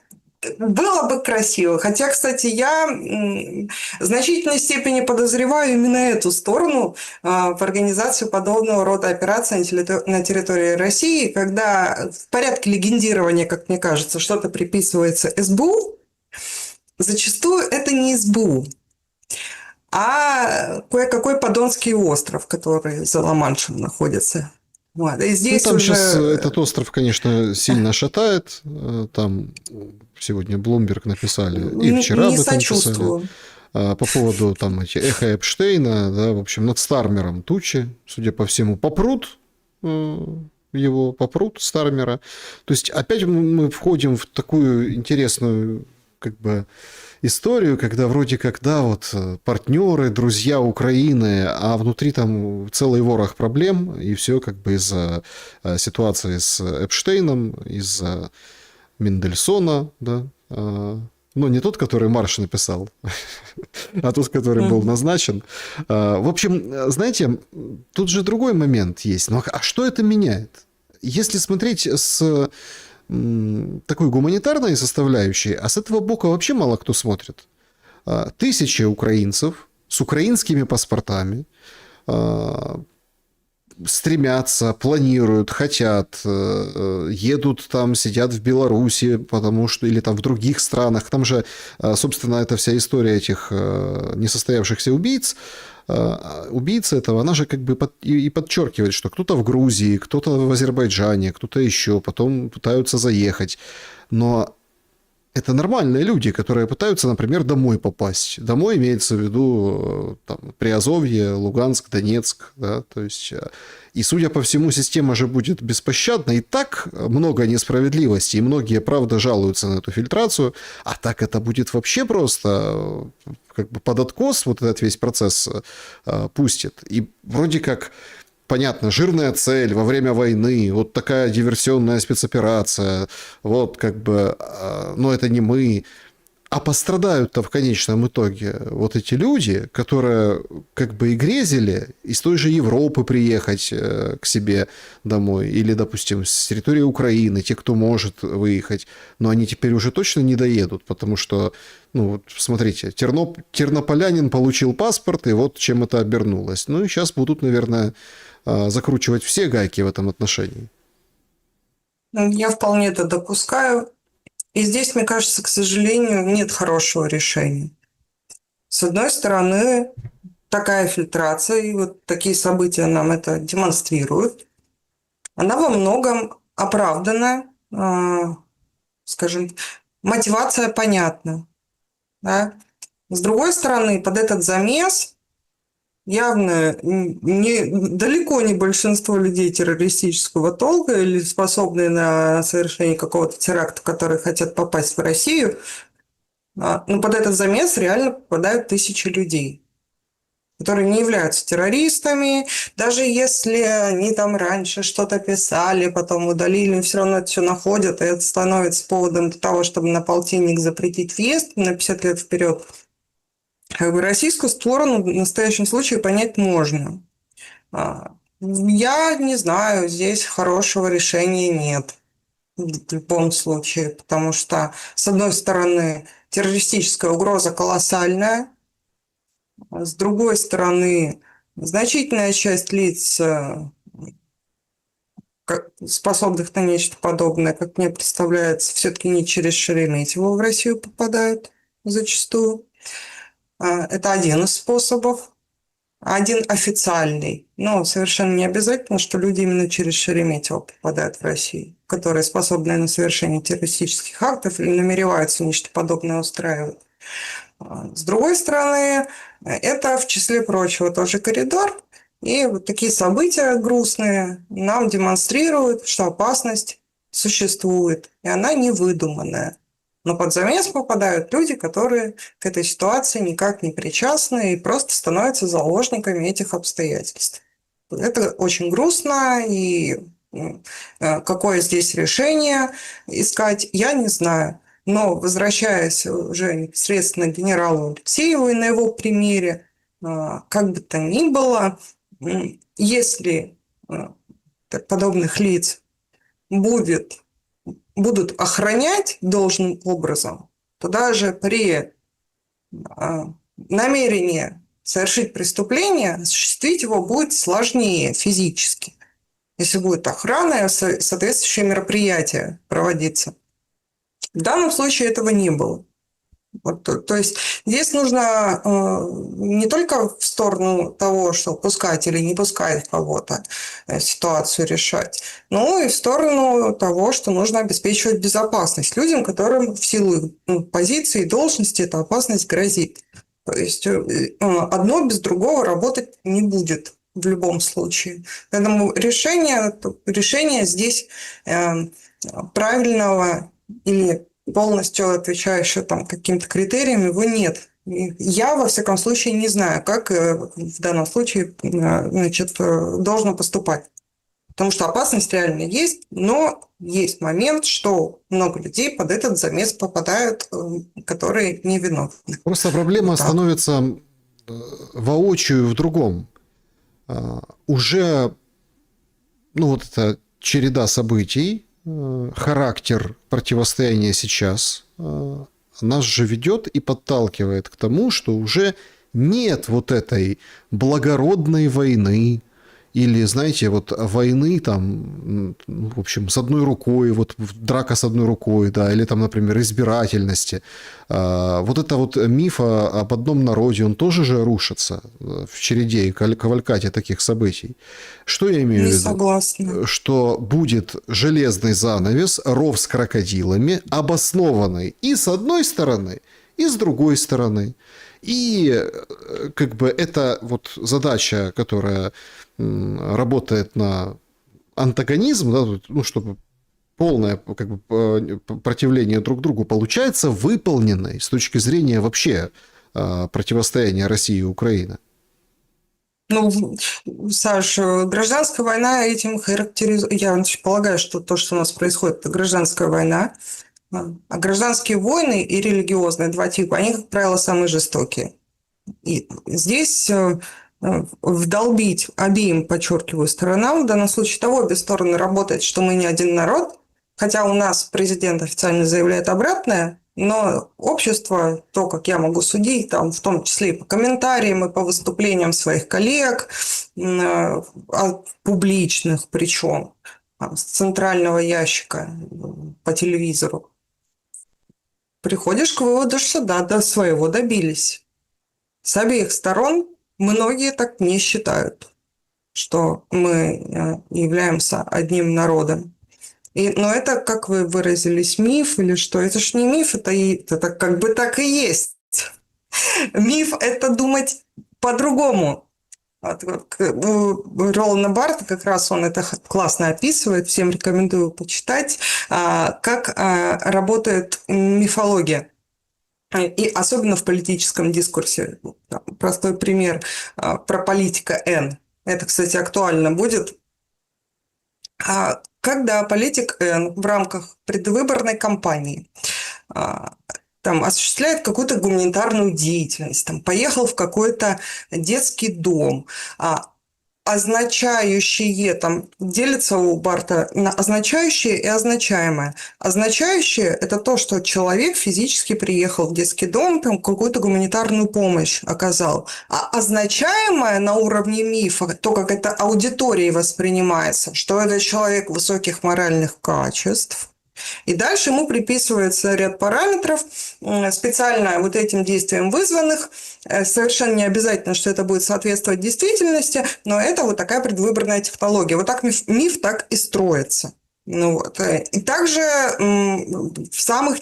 было бы красиво. Хотя, кстати, я в значительной степени подозреваю именно эту сторону в организации подобного рода операций на территории России, когда в порядке легендирования, как мне кажется, что-то приписывается СБУ, зачастую это не СБУ, а кое-какой Подонский остров, который за Ла-Маншем находится. Вот. И здесь там уже... сейчас этот остров, конечно, сильно шатает. Там сегодня Bloomberg написали, и вчера об этом писали. По поводу там эхо Эпштейна, да, в общем, над Стармером тучи, судя по всему, попрут его попрут, Стармера. То есть опять мы входим в такую интересную как бы историю, когда вроде как, да, вот партнеры, друзья Украины, а внутри там целый ворох проблем, и все как бы из-за ситуации с Эпштейном, из-за Мендельсона, да, ну, не тот, который марш написал, а тот, который был назначен. В общем, знаете, тут же другой момент есть. Ну, а что это меняет? Если смотреть с такой гуманитарной составляющей, а с этого бока вообще мало кто смотрит. Тысячи украинцев с украинскими паспортами стремятся, планируют, хотят, едут там, сидят в Беларуси, потому что, или там в других странах. Там же, собственно, эта вся история этих несостоявшихся убийц, убийца этого, она же как бы и подчеркивает, что кто-то в Грузии, кто-то в Азербайджане, кто-то еще, потом пытаются заехать. Но это нормальные люди, которые пытаются, например, домой попасть. Домой имеется в виду там, Приазовье, Луганск, Донецк. Да? То есть, и, судя по всему, система же будет беспощадна. И так много несправедливости, и многие, правда, жалуются на эту фильтрацию. А так это будет вообще просто как бы под откос вот этот весь процесс пустит. И вроде как... Понятно, жирная цель во время войны, вот такая диверсионная спецоперация, вот как бы, но это не мы. А пострадают-то в конечном итоге вот эти люди, которые как бы и грезили из той же Европы приехать к себе домой, или, допустим, с территории Украины, те, кто может выехать, но они теперь уже точно не доедут, потому что, ну вот смотрите, тернополянин получил паспорт, и вот чем это обернулось. Ну и сейчас будут, наверное, закручивать все гайки в этом отношении. Я вполне это допускаю. И здесь, мне кажется, к сожалению, нет хорошего решения. С одной стороны, такая фильтрация, и вот такие события нам это демонстрируют, она во многом оправдана, скажем, мотивация понятна. Да? С другой стороны, под этот замес явно далеко не большинство людей террористического толка или способные на совершение какого-то теракта, которые хотят попасть в Россию, но под этот замес реально попадают тысячи людей, которые не являются террористами, даже если они там раньше что-то писали, потом удалили, все равно это все находят, и это становится поводом для того, чтобы на полтинник запретить въезд на 50 лет вперед. Как бы российскую сторону в настоящем случае понять можно. Я не знаю, здесь хорошего решения нет в любом случае, потому что, с одной стороны, террористическая угроза колоссальная, с другой стороны, значительная часть лиц, способных на нечто подобное, как мне представляется, все-таки не через Шереметьево в Россию попадают зачастую. Это один из способов, один официальный. Но совершенно не обязательно, что люди именно через Шереметьево попадают в Россию, которые способны на совершение террористических актов или намереваются нечто подобное устраивать. С другой стороны, это, в числе прочего, тоже коридор. И вот такие события грустные нам демонстрируют, что опасность существует, и она не выдуманная. Но под замес попадают люди, которые к этой ситуации никак не причастны и просто становятся заложниками этих обстоятельств. Это очень грустно, и какое здесь решение искать, я не знаю. Но возвращаясь уже непосредственно к генералу Алексееву и на его примере, как бы то ни было, если подобных лиц будут охранять должным образом, то даже при намерении совершить преступление осуществить его будет сложнее физически, если будет охрана и соответствующие мероприятия проводиться. В данном случае этого не было. Вот, то есть здесь нужно не только в сторону того, что пускать или не пускать кого-то ситуацию решать, но и в сторону того, что нужно обеспечивать безопасность людям, которым в силу их позиции и должности эта опасность грозит. То есть одно без другого работать не будет. в любом случае. Поэтому решение здесь правильного или полностью отвечающего там каким-то критериям его нет. И я, во всяком случае, не знаю, как в данном случае значит, должно поступать. Потому что опасность реально есть, но есть момент, что много людей под этот замес попадают, которые невиновны. Просто проблема Вот так. становится воочию в другом. Уже, ну, вот эта череда событий, характер противостояния сейчас нас же ведет и подталкивает к тому, что уже нет вот этой благородной войны, или, знаете, вот войны там, в общем, с одной рукой, вот драка с одной рукой, да, или там, например, избирательности. Вот это вот миф об одном народе, он тоже же рушится в череде и кавалькаде таких событий. Что я имею в Не виду? согласна. Что будет железный занавес, ров с крокодилами, обоснованный и с одной стороны, и с другой стороны. И как бы это вот задача, которая работает на антагонизм, да, ну, чтобы полное как бы, противление друг другу получается выполненной с точки зрения вообще противостояния России и Украины. Ну, Саш, гражданская война этим характеризует. Я полагаю, что то, что у нас происходит, это гражданская война. А гражданские войны и религиозные, два типа, они, как правило, самые жестокие. И здесь вдолбить обеим, подчеркиваю, сторонам, в данном случае того обе стороны работает, что мы не один народ, хотя у нас президент официально заявляет обратное, но общество, то, как я могу судить, там, в том числе и по комментариям, и по выступлениям своих коллег, публичных причем, с центрального ящика по телевизору, приходишь к выводу, что да, до своего добились. С обеих сторон многие так не считают, что мы являемся одним народом. Но это, как вы выразились, миф или что? Это ж не миф, это как бы так и есть. Миф – это думать по-другому. Ролана Барта как раз он это классно описывает, всем рекомендую почитать, как работает мифология. И особенно в политическом дискурсе. Простой пример про политика Н. Это, кстати, актуально будет. Когда политик Н в рамках предвыборной кампании там, осуществляет какую-то гуманитарную деятельность, там, поехал в какой-то детский дом, означающие, там делится у Барта на означающее и означаемое. Означающее – это то, что человек физически приехал в детский дом, там какую-то гуманитарную помощь оказал. А означаемое на уровне мифа, то, как это аудиторией воспринимается, что это человек высоких моральных качеств. И дальше ему приписывается ряд параметров, специально вот этим действием вызванных. Совершенно не обязательно, что это будет соответствовать действительности, но это вот такая предвыборная технология. Вот так миф так и строится. Ну, вот. И также в самом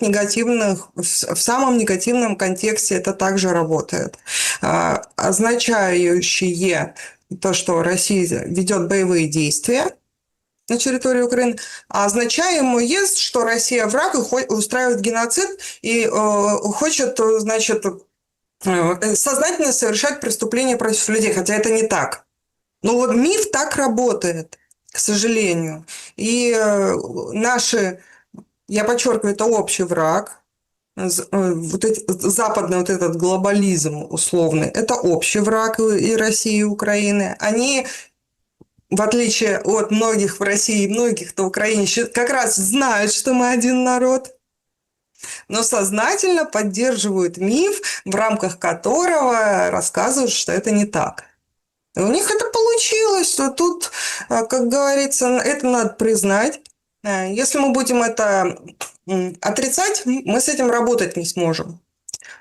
негативном контексте это также работает. Означающее то, что Россия ведет боевые действия на территории Украины, а означаемое, что Россия враг и устраивает геноцид и хочет, значит, сознательно совершать преступления против людей, хотя это не так. Но вот миф так работает, к сожалению. И я подчеркиваю, это общий враг, западный вот этот глобализм условный, это общий враг и России, и Украины. Они, в отличие от многих в России и многих на Украине, как раз знают, что мы один народ, но сознательно поддерживают миф, в рамках которого рассказывают, что это не так. И у них это получилось, что тут, как говорится, это надо признать. Если мы будем это отрицать, мы с этим работать не сможем.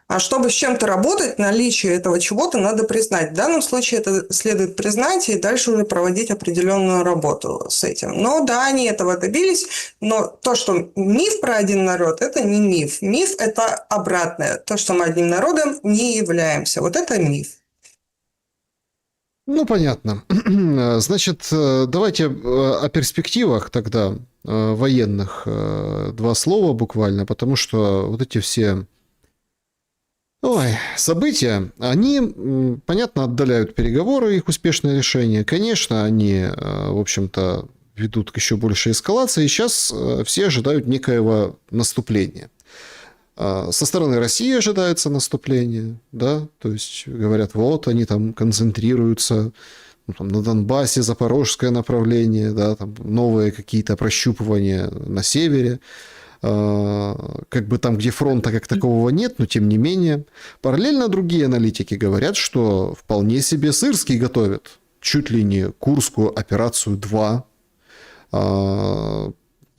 А чтобы с чем-то работать, наличие этого чего-то надо признать. В данном случае это следует признать и дальше уже проводить определенную работу с этим. Но да, они этого добились, но то, что миф про один народ, это не миф. Миф – это обратное. То, что мы одним народом не являемся. Вот это миф. Ну, понятно. Значит, давайте о перспективах тогда военных два слова буквально, потому что вот эти все события, они, понятно, отдаляют переговоры, их успешное решение. Конечно, они, в общем-то, ведут к еще большей эскалации. И сейчас все ожидают некоего наступления. Со стороны России ожидается наступление, да, то есть говорят, вот они там концентрируются, ну, там, на Донбассе, запорожское направление, да, там новые какие-то прощупывания на севере, как бы там, где фронта как такового нет, но тем не менее. Параллельно другие аналитики говорят, что вполне себе Сырский готовит чуть ли не Курскую операцию 2.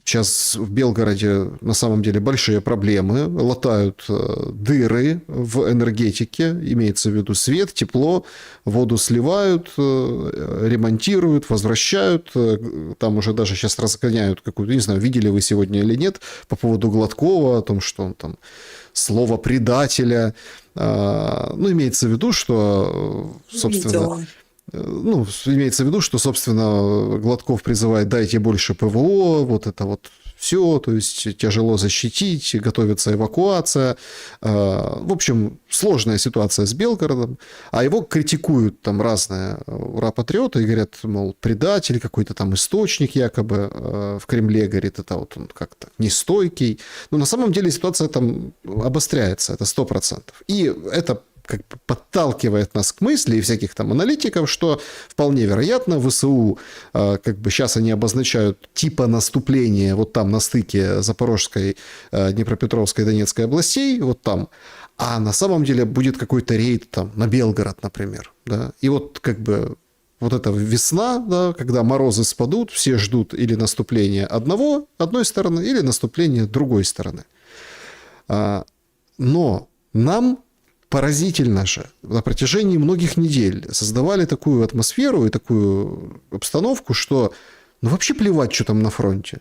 Сейчас в Белгороде на самом деле большие проблемы, латают дыры в энергетике, имеется в виду свет, тепло, воду сливают, ремонтируют, возвращают, там уже даже сейчас разгоняют какую-то, не знаю, видели вы сегодня или нет, по поводу Гладкова, о том, что он там слово предателя, ну, имеется в виду, что, собственно... Ну, имеется в виду, что, собственно, Гладков призывает «дайте больше ПВО», вот это вот все, то есть тяжело защитить, готовится эвакуация. В общем, сложная ситуация с Белгородом, а его критикуют там разные ура-патриоты и говорят, мол, предатель, какой-то там источник якобы в Кремле, говорит, это вот он как-то нестойкий. Но на самом деле ситуация там обостряется, это 100%. И это как бы подталкивает нас к мысли и всяких там аналитиков, что вполне вероятно ВСУ, как бы сейчас они обозначают типа наступления вот там на стыке Запорожской, Днепропетровской, Донецкой областей, вот там, а на самом деле будет какой-то рейд там на Белгород, например, да, и вот как бы вот эта весна, да, когда морозы спадут, все ждут или наступления одной стороны, или наступления другой стороны. Но нам поразительно же, на протяжении многих недель создавали такую атмосферу и такую обстановку, что ну вообще плевать, что там на фронте.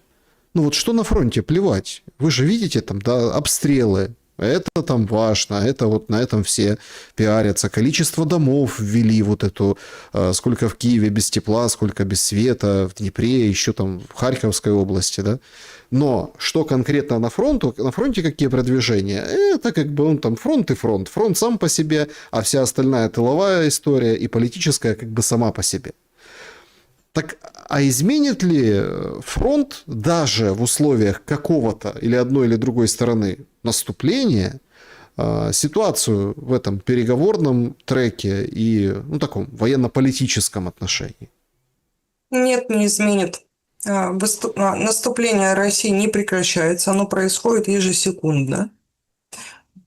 Ну вот что на фронте, плевать. Вы же видите там, да, обстрелы. Это там важно, это вот на этом все пиарятся. Количество домов ввели вот эту, сколько в Киеве без тепла, сколько без света, в Днепре, еще там в Харьковской области, да. Но что конкретно на фронте какие продвижения, это как бы он там фронт и фронт. Фронт сам по себе, а вся остальная тыловая история и политическая как бы сама по себе. Так, а изменит ли фронт даже в условиях какого-то или одной или другой стороны наступления ситуацию в этом переговорном треке и ну, таком военно-политическом отношении? Нет, не изменит. Наступление России не прекращается, оно происходит ежесекундно.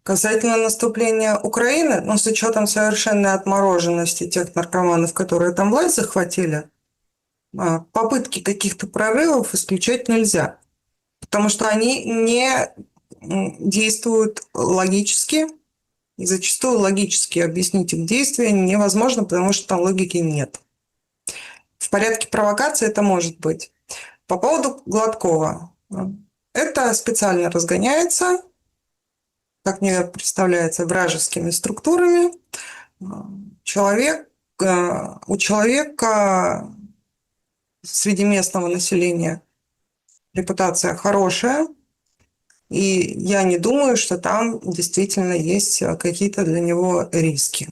Касательно наступления Украины, ну, с учетом совершенной отмороженности тех наркоманов, которые там власть захватили, попытки каких-то прорывов исключать нельзя, потому что они не действуют логически, и зачастую логически объяснить их действия невозможно, потому что там логики нет. В порядке провокации это может быть. По поводу Гладкова. Это специально разгоняется, как мне представляется, вражескими структурами. У человека среди местного населения репутация хорошая, и я не думаю, что там действительно есть какие-то для него риски.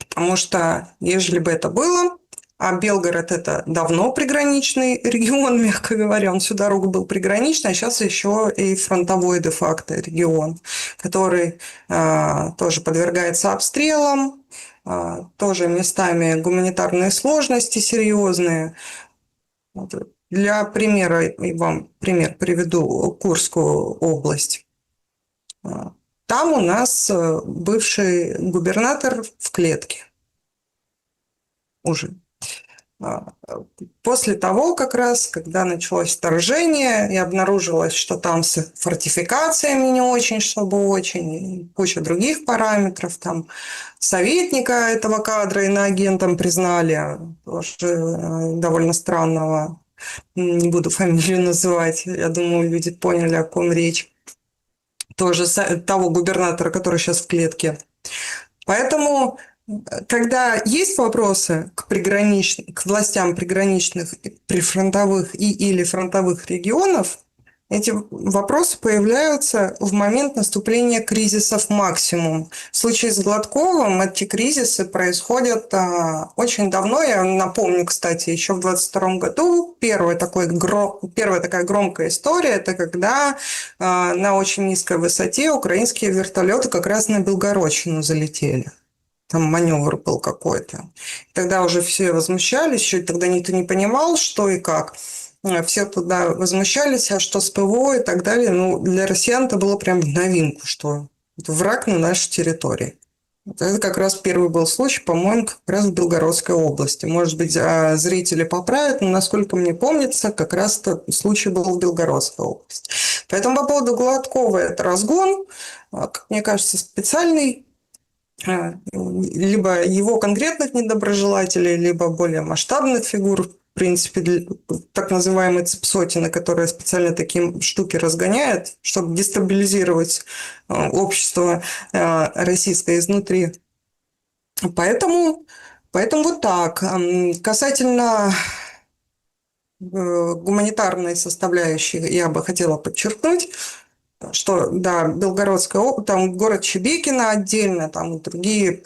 Потому что, ежели бы это было, а Белгород – это давно приграничный регион, мягко говоря, он всю дорогу был приграничный, а сейчас еще и фронтовой де-факто регион, который тоже подвергается обстрелам, тоже местами гуманитарные сложности серьезные. Для примера, и вам пример приведу, Курскую область. Там у нас бывший губернатор в клетке уже. После того, как раз, когда началось вторжение, и обнаружилось, что там с фортификациями не очень, чтобы очень, и куча других параметров, там советника этого кадра иноагентом признали, тоже довольно странного, не буду фамилию называть, я думаю, люди поняли, о ком речь, тоже того губернатора, который сейчас в клетке. Поэтому Когда есть вопросы к властям приграничных, прифронтовых или фронтовых регионов, эти вопросы появляются в момент наступления кризисов максимум. В случае с Гладковым эти кризисы происходят очень давно. Я напомню, кстати, еще в 22 году первая такая громкая история – это когда на очень низкой высоте украинские вертолеты как раз на Белгородчину залетели. Там маневр был какой-то. Тогда уже все возмущались, еще тогда никто не понимал, что и как. Все туда возмущались, а что с ПВО и так далее. Ну, для россиян это было прям в новинку, что это враг на нашей территории. Это как раз первый был случай, по-моему, как раз в Белгородской области. Может быть, зрители поправят, но, насколько мне помнится, как раз этот случай был в Белгородской области. Поэтому по поводу Гладкова это разгон, как мне кажется, специальный, либо его конкретных недоброжелателей, либо более масштабных фигур, в принципе, так называемые цепсотины, которые специально такие штуки разгоняют, чтобы дестабилизировать общество российское изнутри. Поэтому вот так. Касательно гуманитарной составляющей я бы хотела подчеркнуть, что, да, Белгородская область, там город Чебикино отдельно, там и другие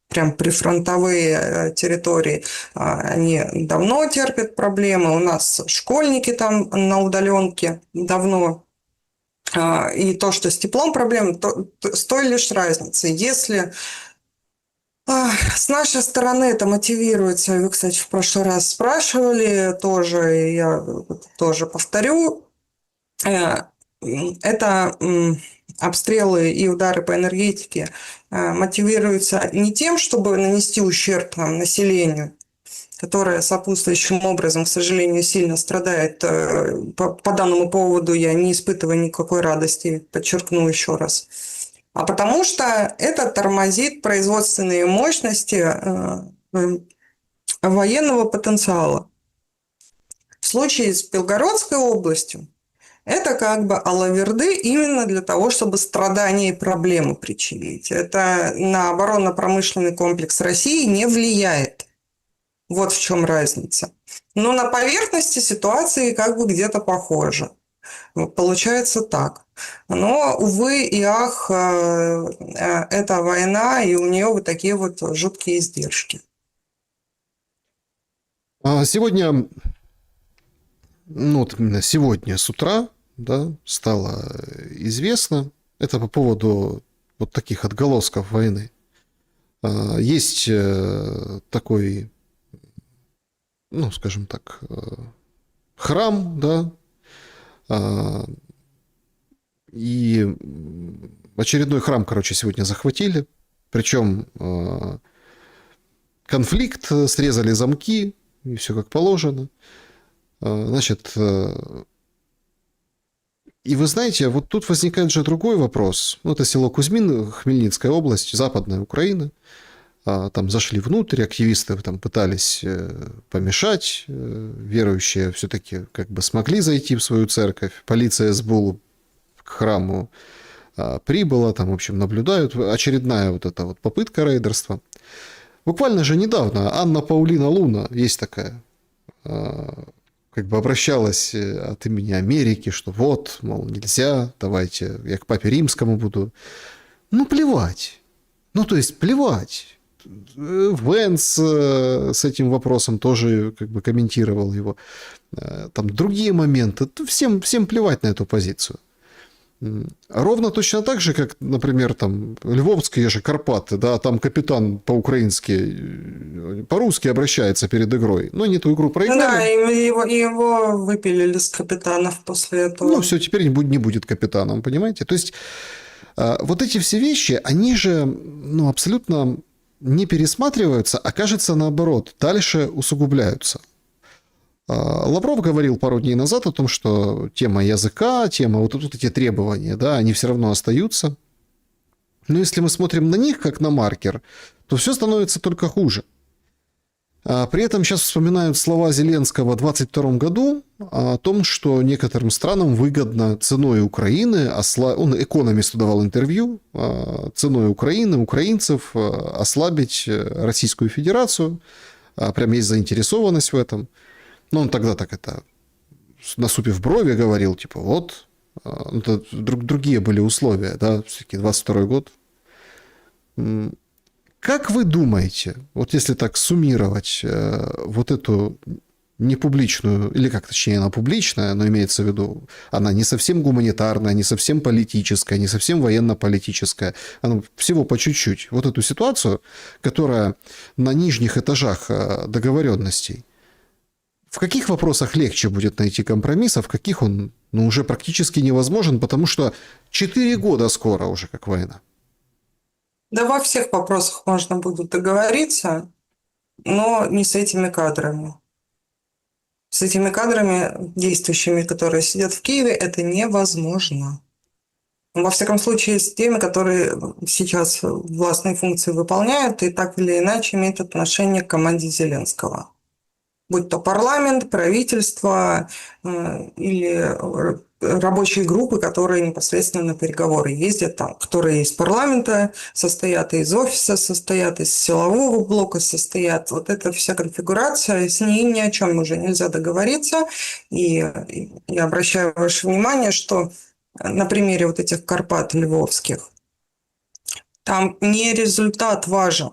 прям прифронтовые территории, они давно терпят проблемы. У нас школьники там на удаленке давно. И то, что с теплом проблемы, с той лишь разницей. Если с нашей стороны это мотивируется, вы, кстати, в прошлый раз спрашивали тоже, я тоже повторю, это обстрелы и удары по энергетике мотивируются не тем, чтобы нанести ущерб населению, которое сопутствующим образом, к сожалению, сильно страдает. По данному поводу я не испытываю никакой радости, подчеркну еще раз. А потому что это тормозит производственные мощности военного потенциала. В случае с Белгородской областью это как бы алаверды именно для того, чтобы страдания и проблемы причинить. Это на оборонно-промышленный комплекс России не влияет. Вот в чем разница. Но на поверхности ситуации как бы где-то похожи. Получается так. Но, увы и ах, это война, и у нее вот такие вот жуткие издержки. Сегодня, вот именно сегодня с утра, да, стало известно, это по поводу вот таких отголосков войны. Есть такой, ну, скажем так, храм, да, и очередной храм, короче, сегодня захватили, причем конфликт, срезали замки, и все как положено. Значит, и вы знаете, вот тут возникает же другой вопрос. Ну, это село Кузьмин, Хмельницкая область, Западная Украина. Там зашли внутрь, активисты там пытались помешать, верующие все-таки как бы смогли зайти в свою церковь. Полиция СБУ к храму прибыла, там, в общем, наблюдают. Очередная вот эта вот попытка рейдерства. Буквально же недавно Анна Паулина Луна, есть такая, как бы обращалась от имени Америки, что вот, мол, нельзя, давайте, я к папе римскому буду. Ну, плевать. Ну, то есть, плевать. Венс с этим вопросом тоже как бы комментировал его. Там другие моменты. Всем плевать на эту позицию. Ровно точно так же, как, например, там Львовские же Карпаты, да, там капитан по-украински, по-русски обращается перед игрой, но не ту игру проиграли. Да, его выпилили с капитанов после этого. Ну, все, теперь не будет капитаном, понимаете? То есть, вот эти все вещи, они же, ну, абсолютно не пересматриваются, а, кажется, наоборот, дальше усугубляются. Лавров говорил пару дней назад о том, что тема языка, тема вот эти требования, да, они все равно остаются. Но если мы смотрим на них как на маркер, то все становится только хуже. При этом сейчас вспоминают слова Зеленского в 2022 году о том, что некоторым странам выгодно ценой Украины, он экономисту давал интервью, ценой Украины, украинцев ослабить Российскую Федерацию. Прям есть заинтересованность в этом. Но он тогда так это, насупив брови, говорил, типа, вот, это другие были условия, да, все-таки 22 год. Как вы думаете, вот если так суммировать вот эту непубличную, или как точнее она публичная, но имеется в виду, она не совсем гуманитарная, не совсем политическая, не совсем военно-политическая, она всего по чуть-чуть. Вот эту ситуацию, которая на нижних этажах договоренностей, в каких вопросах легче будет найти компромисс, а в каких он уже практически невозможен, потому что 4 года скоро уже как война? Да во всех вопросах можно будет договориться, но не с этими кадрами. С этими кадрами, действующими, которые сидят в Киеве, это невозможно. Во всяком случае, с теми, которые сейчас властные функции выполняют и так или иначе имеют отношение к команде Зеленского. Будь то парламент, правительство или рабочие группы, которые непосредственно на переговоры ездят, там, которые из парламента состоят, из офиса состоят, из силового блока состоят. Вот эта вся конфигурация, с ней ни о чем уже нельзя договориться. И я обращаю ваше внимание, что на примере вот этих Карпат львовских, там не результат важен.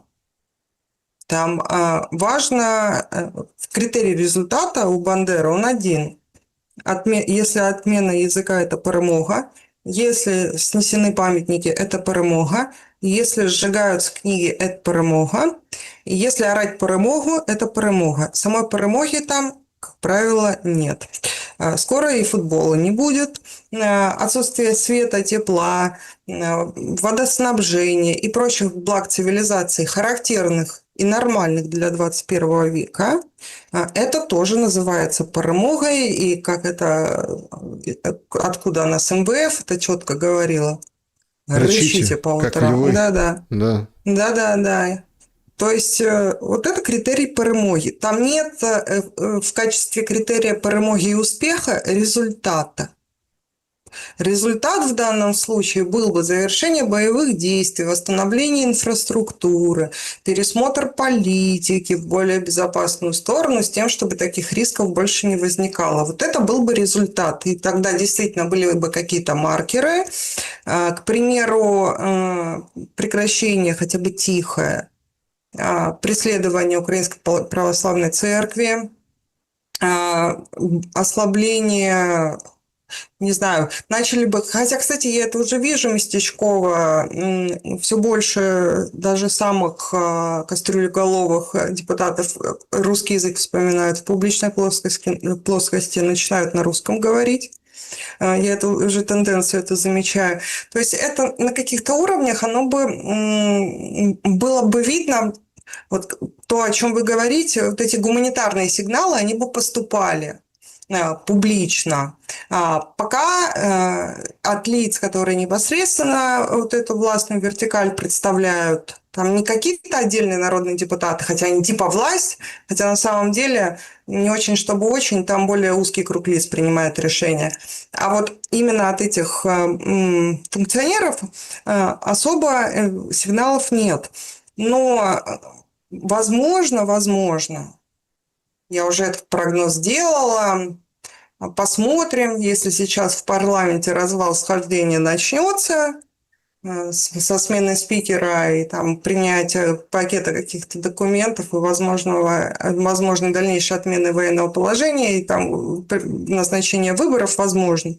Там важно, критерий результата у Бандеры, он один. Если отмена языка – это перемога, если снесены памятники – это перемога, если сжигаются книги – это перемога, и если орать перемогу – это перемога. Самой перемоги там, как правило, нет. Скоро и футбола не будет, отсутствие света, тепла, водоснабжения и прочих благ цивилизации, характерных и нормальных для 21 века, это тоже называется перемогой, и как это, откуда она с МВФ это четко говорила. Рычите по как утрам. львы. Да-да. Да. Да-да-да. То есть вот это критерий перемоги. Там нет в качестве критерия перемоги и успеха результата. Результат в данном случае был бы завершение боевых действий, восстановление инфраструктуры, пересмотр политики в более безопасную сторону с тем, чтобы таких рисков больше не возникало. Вот это был бы результат. И тогда действительно были бы какие-то маркеры. К примеру, прекращение хотя бы тихое преследование Украинской православной церкви, ослабление, не знаю, начали бы, хотя, кстати, я это уже вижу местечково, все больше даже самых кастрюлеголовых депутатов русский язык вспоминают в публичной плоскости начинают на русском говорить. Я эту уже тенденцию это замечаю. То есть это на каких-то уровнях оно бы было бы видно, вот то, о чем вы говорите, вот эти гуманитарные сигналы, они бы поступали публично. Пока от лиц, которые непосредственно вот эту властную вертикаль представляют, там не какие-то отдельные народные депутаты, хотя они типа власть, хотя на самом деле не очень, чтобы очень, там более узкий круг лиц принимает решения. А вот именно от этих функционеров особо сигналов нет. Но возможно, я уже этот прогноз сделала. Посмотрим, если сейчас в парламенте развал схождения начнется со смены спикера и там принятия пакета каких-то документов и возможной дальнейшей отмены военного положения и там назначение выборов возможно,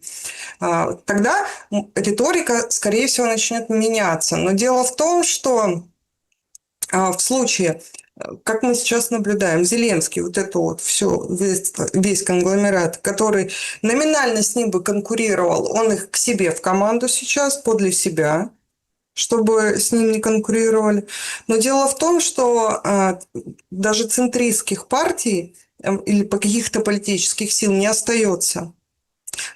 тогда риторика, скорее всего, начнет меняться. Но дело в том, что в случае, как мы сейчас наблюдаем, Зеленский, вот это вот все, весь конгломерат, который номинально с ним бы конкурировал, он их к себе в команду сейчас, подле себя, чтобы с ним не конкурировали. Но дело в том, что даже центристских партий или каких-то политических сил не остается.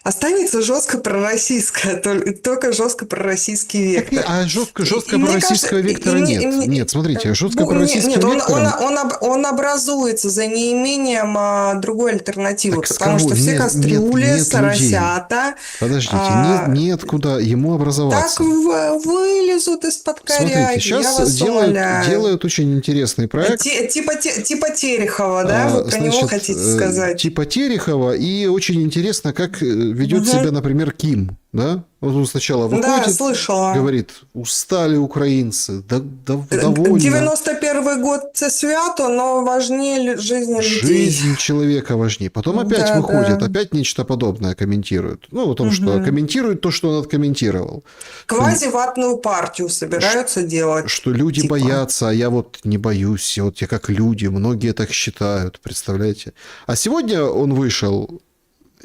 Останется жестко пророссийская, только жестко пророссийский Так, вектор. жестко И мне пророссийского кажется, вектора нет. Нет, смотрите, жестко Нет, пророссийского вектора... он образуется за неимением другой альтернативы, Так с потому кого? что все кастрюли, Нет людей. соросята Подождите, а, нет куда ему так образоваться. вылезут из-под Смотрите, коряги, я сейчас вас умоляю. делают очень интересный проект. Типа Терехова, да? Вы про него Значит, хотите сказать? типа Терехова, и очень интересно, как ведет себя, Мгм. например, Ким, да? Вот он сначала Да, выходит, слышала. говорит, устали украинцы, довольно. 91-й год це свято, но важнее жизни людей. Жизнь человека важнее. Потом опять Да, выходит, да. опять нечто подобное комментирует. Ну, о том, что Мгм. комментирует то, что он откомментировал. Квазиватную партию Ш- собираются делать. Что люди Типа. боятся, а я вот не боюсь. Вот я как люди, многие так считают, представляете? А сегодня он вышел,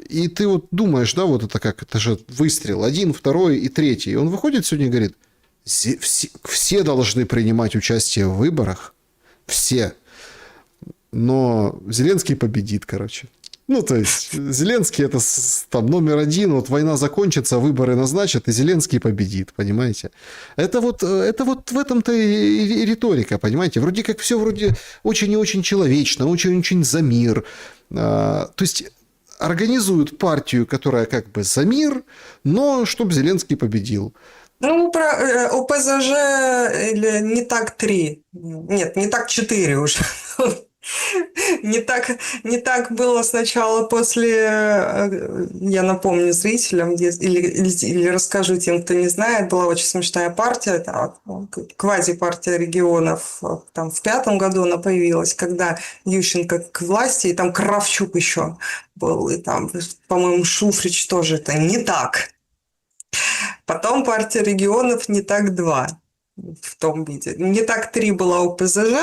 и ты вот думаешь, да, вот это как, это же выстрел, один, второй и третий. И он выходит сегодня и говорит, все должны принимать участие в выборах, все. Но Зеленский победит, короче. Ну, то есть, Зеленский это там номер один, вот война закончится, выборы назначат, и Зеленский победит, понимаете? Это вот в этом-то и риторика, понимаете? Вроде как все вроде очень и очень человечно, очень-очень за мир. То есть, организуют партию, которая как бы за мир, но чтобы Зеленский победил. Ну, у ПЗЖ или не так 3. Нет, не так 4 уже. Не так было сначала после, я напомню зрителям, или расскажу тем, кто не знает, была очень смешная партия, это квази-партия регионов, там в 5-м году она появилась, когда Ющенко к власти, и там Кравчук еще был, и там, по-моему, Шуфрич тоже, это не так. Потом партия регионов не так 2 в том виде. Не так 3 была у ПЗЖ,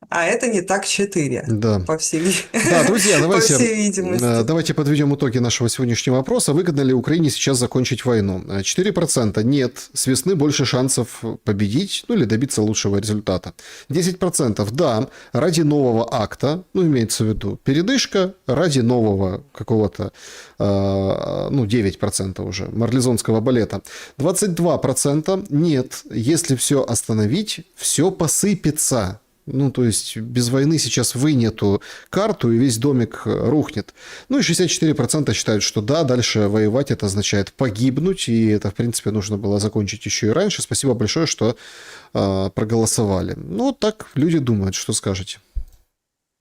а это не так 4, Да. по всей, Да, друзья, по всей видимости. давайте подведем итоги нашего сегодняшнего опроса. Выгодно ли Украине сейчас закончить войну? 4% нет. С весны больше шансов победить, ну или добиться лучшего результата. 10% да, ради нового акта, ну имеется в виду передышка, ради нового какого-то, 9% уже, марлезонского балета. 22% нет, если все остановить, все посыпется. Ну, то есть, без войны сейчас вынь эту карту, и весь домик рухнет. Ну, и 64% считают, что да, дальше воевать это означает погибнуть, и это, в принципе, нужно было закончить еще и раньше. Спасибо большое, что проголосовали. Ну, вот так люди думают. Что скажете?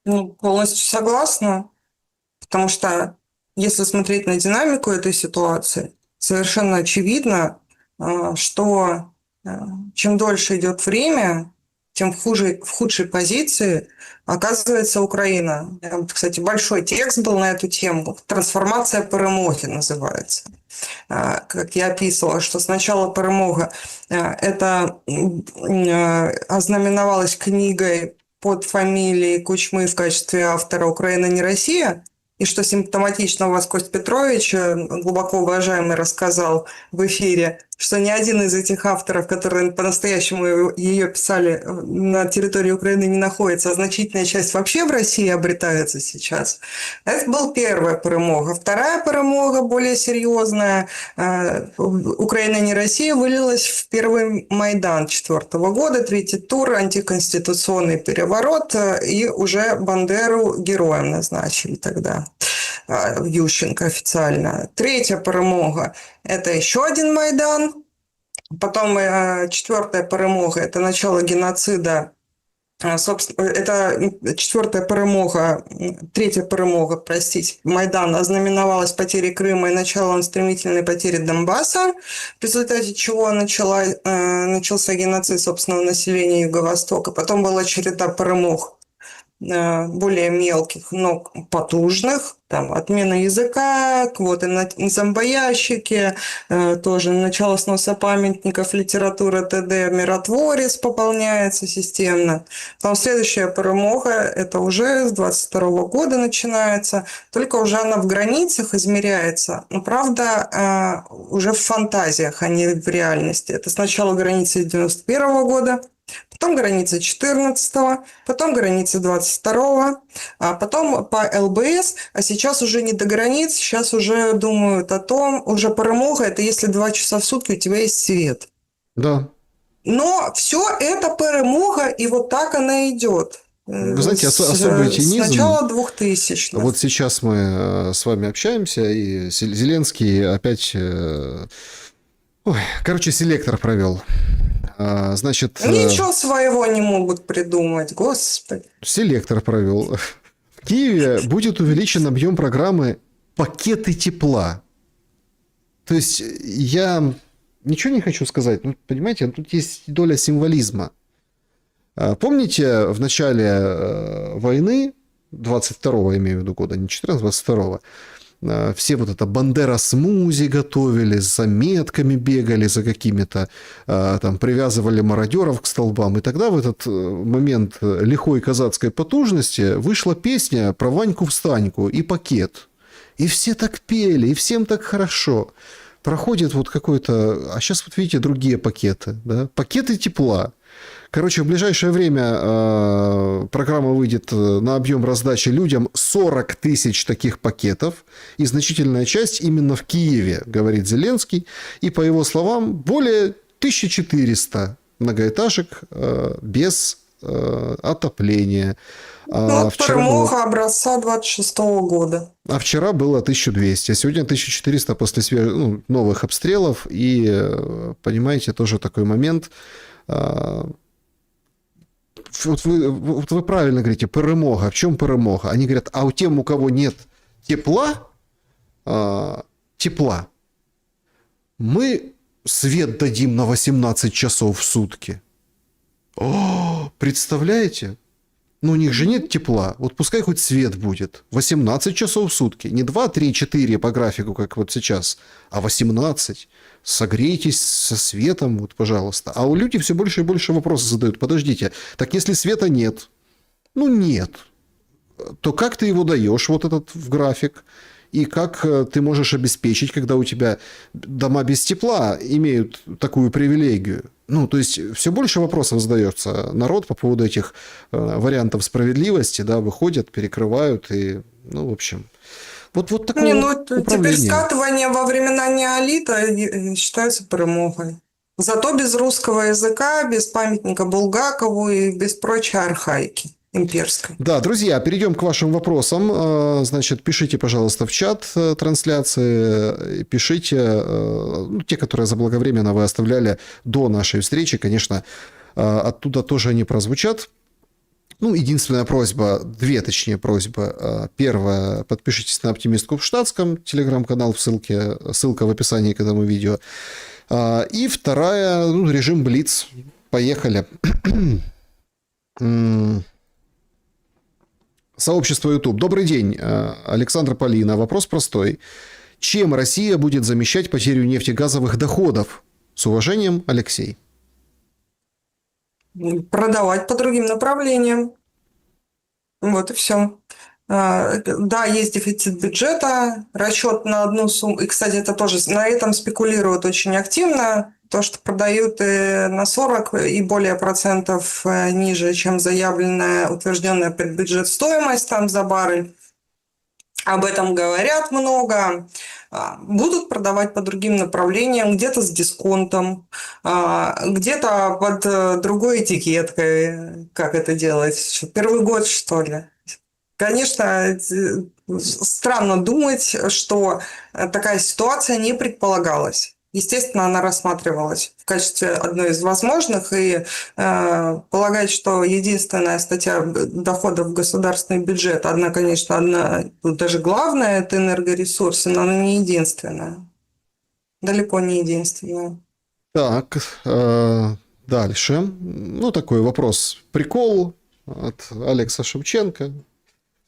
Ну, полностью согласна, потому что если смотреть на динамику этой ситуации, совершенно очевидно, что чем дольше идет время, тем в худшей позиции оказывается Украина. Кстати, большой текст был на эту тему. «Трансформация перемоги» называется. Как я описывала, что сначала перемога это ознаменовалась книгой под фамилией Кучмы в качестве автора «Украина не Россия», и что симптоматично, у вас Кость Петрович, глубоко уважаемый, рассказал в эфире, что ни один из этих авторов, которые по-настоящему ее писали, на территории Украины не находится, а значительная часть вообще в России обретается сейчас. Это была первая перемога. Вторая перемога, более серьезная, «Украина не Россия», вылилась в первый Майдан 2004 года, третий тур, антиконституционный переворот, и уже Бандеру героем назначили тогда. Ющенко официально. Третья перемога – это еще один Майдан. Потом четвертая перемога – это начало геноцида. Собственно, это третья перемога, простите, Майдан ознаменовалась потерей Крыма и началом стремительной потери Донбасса, в результате чего начался геноцид собственного населения Юго-Востока. Потом была череда перемог более мелких, но потужных, там отмена языка, квоты на зомбоящики, тоже начало сноса памятников, литература ТД, миротворец пополняется системно. Потом следующая перемога, это уже с 22 года начинается, только уже она в границах измеряется, но правда уже в фантазиях, а не в реальности. Это сначала границы 91 года, потом граница 14-го, потом граница 22-го, а потом по ЛБС, а сейчас уже не до границ, сейчас уже думают о том, уже перемога, это если 2 часа в сутки у тебя есть свет. Да. Но все это перемога, и вот так она идет. Вы знаете, особый С цинизм. начала 2000-х. Вот сейчас мы с вами общаемся, и Зеленский опять... Ой, короче, селектор провел. Значит... Ничего своего не могут придумать, господи. Селектор провел. В Киеве будет увеличен объем программы «Пакеты тепла». То есть, я ничего не хочу сказать, ну, понимаете, тут есть доля символизма. Помните, в начале войны, 22-го, имею в виду года, не 14-го, 22-го, все вот это бандера-смузи готовили, с заметками бегали за какими-то, там, привязывали мародеров к столбам. И тогда в этот момент лихой казацкой потужности вышла песня про Ваньку-встаньку и пакет. И все так пели, и всем так хорошо. Проходит вот какой-то... А сейчас вот видите другие пакеты, да? Пакеты тепла. Короче, в ближайшее время программа выйдет на объем раздачи людям 40 тысяч таких пакетов. И значительная часть именно в Киеве, говорит Зеленский. И, по его словам, более 1400 многоэтажек без отопления. Ну, перемога образца 26-го года. А вчера было 1200, а сегодня 1400 после новых обстрелов. И, понимаете, тоже такой момент. Вот вы правильно говорите, перемога. В чем перемога? Они говорят, а у тем, у кого нет тепла, мы свет дадим на 18 часов в сутки. О, представляете? Ну, у них же нет тепла. Вот пускай хоть свет будет. 18 часов в сутки. Не 2, 3, 4 по графику, как вот сейчас, а 18. Согрейтесь со светом, вот, пожалуйста. А у людей все больше и больше вопросов задают. Подождите, так если света нет, ну, нет, то как ты его даешь, вот этот в график? И как ты можешь обеспечить, когда у тебя дома без тепла имеют такую привилегию? Ну, то есть, все больше вопросов задается народ по поводу этих вариантов справедливости, да, выходят, перекрывают, и, ну, в общем... Вот такое теперь скатывание во времена неолита считается перемогой. Зато без русского языка, без памятника Булгакову и без прочей архаики имперской. Да, друзья, перейдем к вашим вопросам. Значит, пишите, пожалуйста, в чат трансляции, пишите, те, которые заблаговременно вы оставляли до нашей встречи, конечно, оттуда тоже они прозвучат. Ну, единственная просьба, две, точнее, просьбы. Первая, подпишитесь на «Оптимистку в штатском», телеграм-канал, ссылка в описании к этому видео. И вторая, режим Блиц. Поехали. Сообщество YouTube. Добрый день, Александр Полина. Вопрос простой. Чем Россия будет замещать потерю нефтегазовых доходов? С уважением, Алексей. Продавать по другим направлениям. Вот и все. Да, есть дефицит бюджета, расчет на одну сумму. И, кстати, это тоже на этом спекулируют очень активно. То, что продают на 40 и более процентов ниже, чем заявленная, утвержденная под бюджет стоимость там за баррель. Об этом говорят много. Будут продавать по другим направлениям, где-то с дисконтом, где-то под другой этикеткой. Как это делать? Первый год, что ли? Конечно, странно думать, что такая ситуация не предполагалась. Естественно, она рассматривалась в качестве одной из возможных, и полагать, что единственная статья доходов в государственный бюджет, конечно, даже главная, это энергоресурсы, но она не единственная. Далеко не единственная. Так, дальше. Такой вопрос. Прикол от Алекса Шевченко.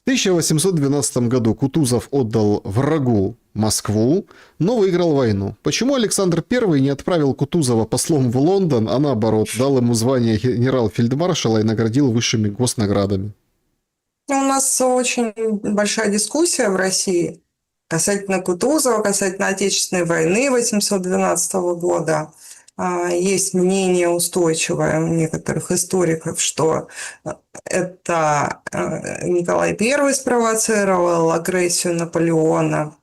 В 1812 году Кутузов отдал врагу Москву, но выиграл войну. Почему Александр I не отправил Кутузова послом в Лондон, а наоборот, дал ему звание генерал-фельдмаршала и наградил высшими госнаградами? У нас очень большая дискуссия в России касательно Кутузова, касательно Отечественной войны 1812 года. Есть мнение устойчивое у некоторых историков, что это Николай I спровоцировал агрессию Наполеона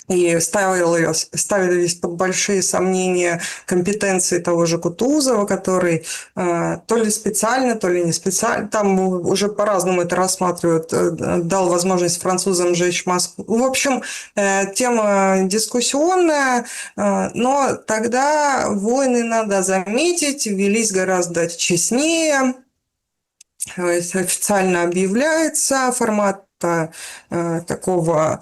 и ставились под большие сомнения компетенции того же Кутузова, который то ли специально, то ли не специально, там уже по-разному это рассматривают, дал возможность французам сжечь Москву. В общем, тема дискуссионная, но тогда войны, надо заметить, велись гораздо честнее. То есть официально объявляется формат такого,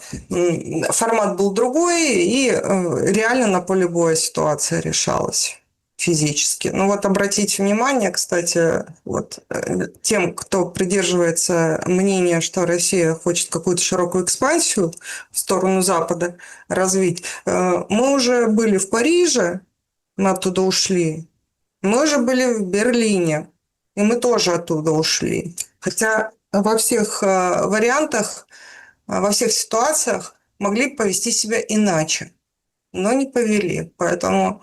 формат был другой, и реально на поле боя ситуация решалась физически. Ну вот обратите внимание, кстати, вот тем, кто придерживается мнения, что Россия хочет какую-то широкую экспансию в сторону Запада развить, мы уже были в Париже, мы оттуда ушли, мы уже были в Берлине, и мы тоже оттуда ушли. Хотя во всех вариантах, во всех ситуациях могли повести себя иначе, но не повели. Поэтому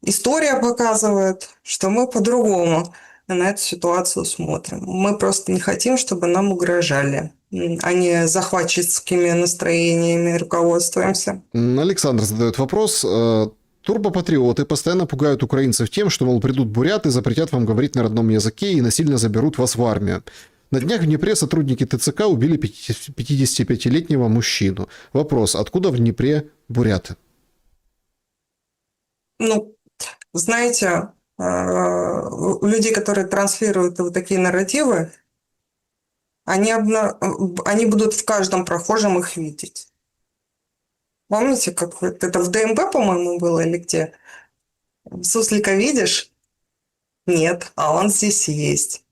история показывает, что мы по-другому на эту ситуацию смотрим. Мы просто не хотим, чтобы нам угрожали, а не захватческими настроениями руководствуемся. Александр задает вопрос. Турбопатриоты постоянно пугают украинцев тем, что, мол, придут буряты, запретят вам говорить на родном языке и насильно заберут вас в армию. На днях в Днепре сотрудники ТЦК убили 55-летнего мужчину. Вопрос, откуда в Днепре буряты? Ну, знаете, у людей, которые транслируют вот такие нарративы, они будут в каждом прохожем их видеть. Помните, как это в ДМБ, по-моему, было или где? Суслика видишь? Нет, а он здесь есть.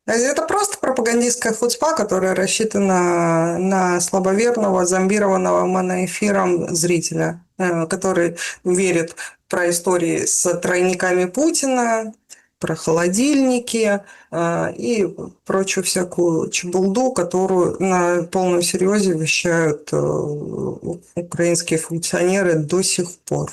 Это просто пропагандистская хуцпа, которая рассчитана на слабоверного, зомбированного моноэфиром зрителя, который верит про истории с тройниками Путина, про холодильники и прочую всякую чебулду, которую на полном серьезе вещают украинские функционеры до сих пор.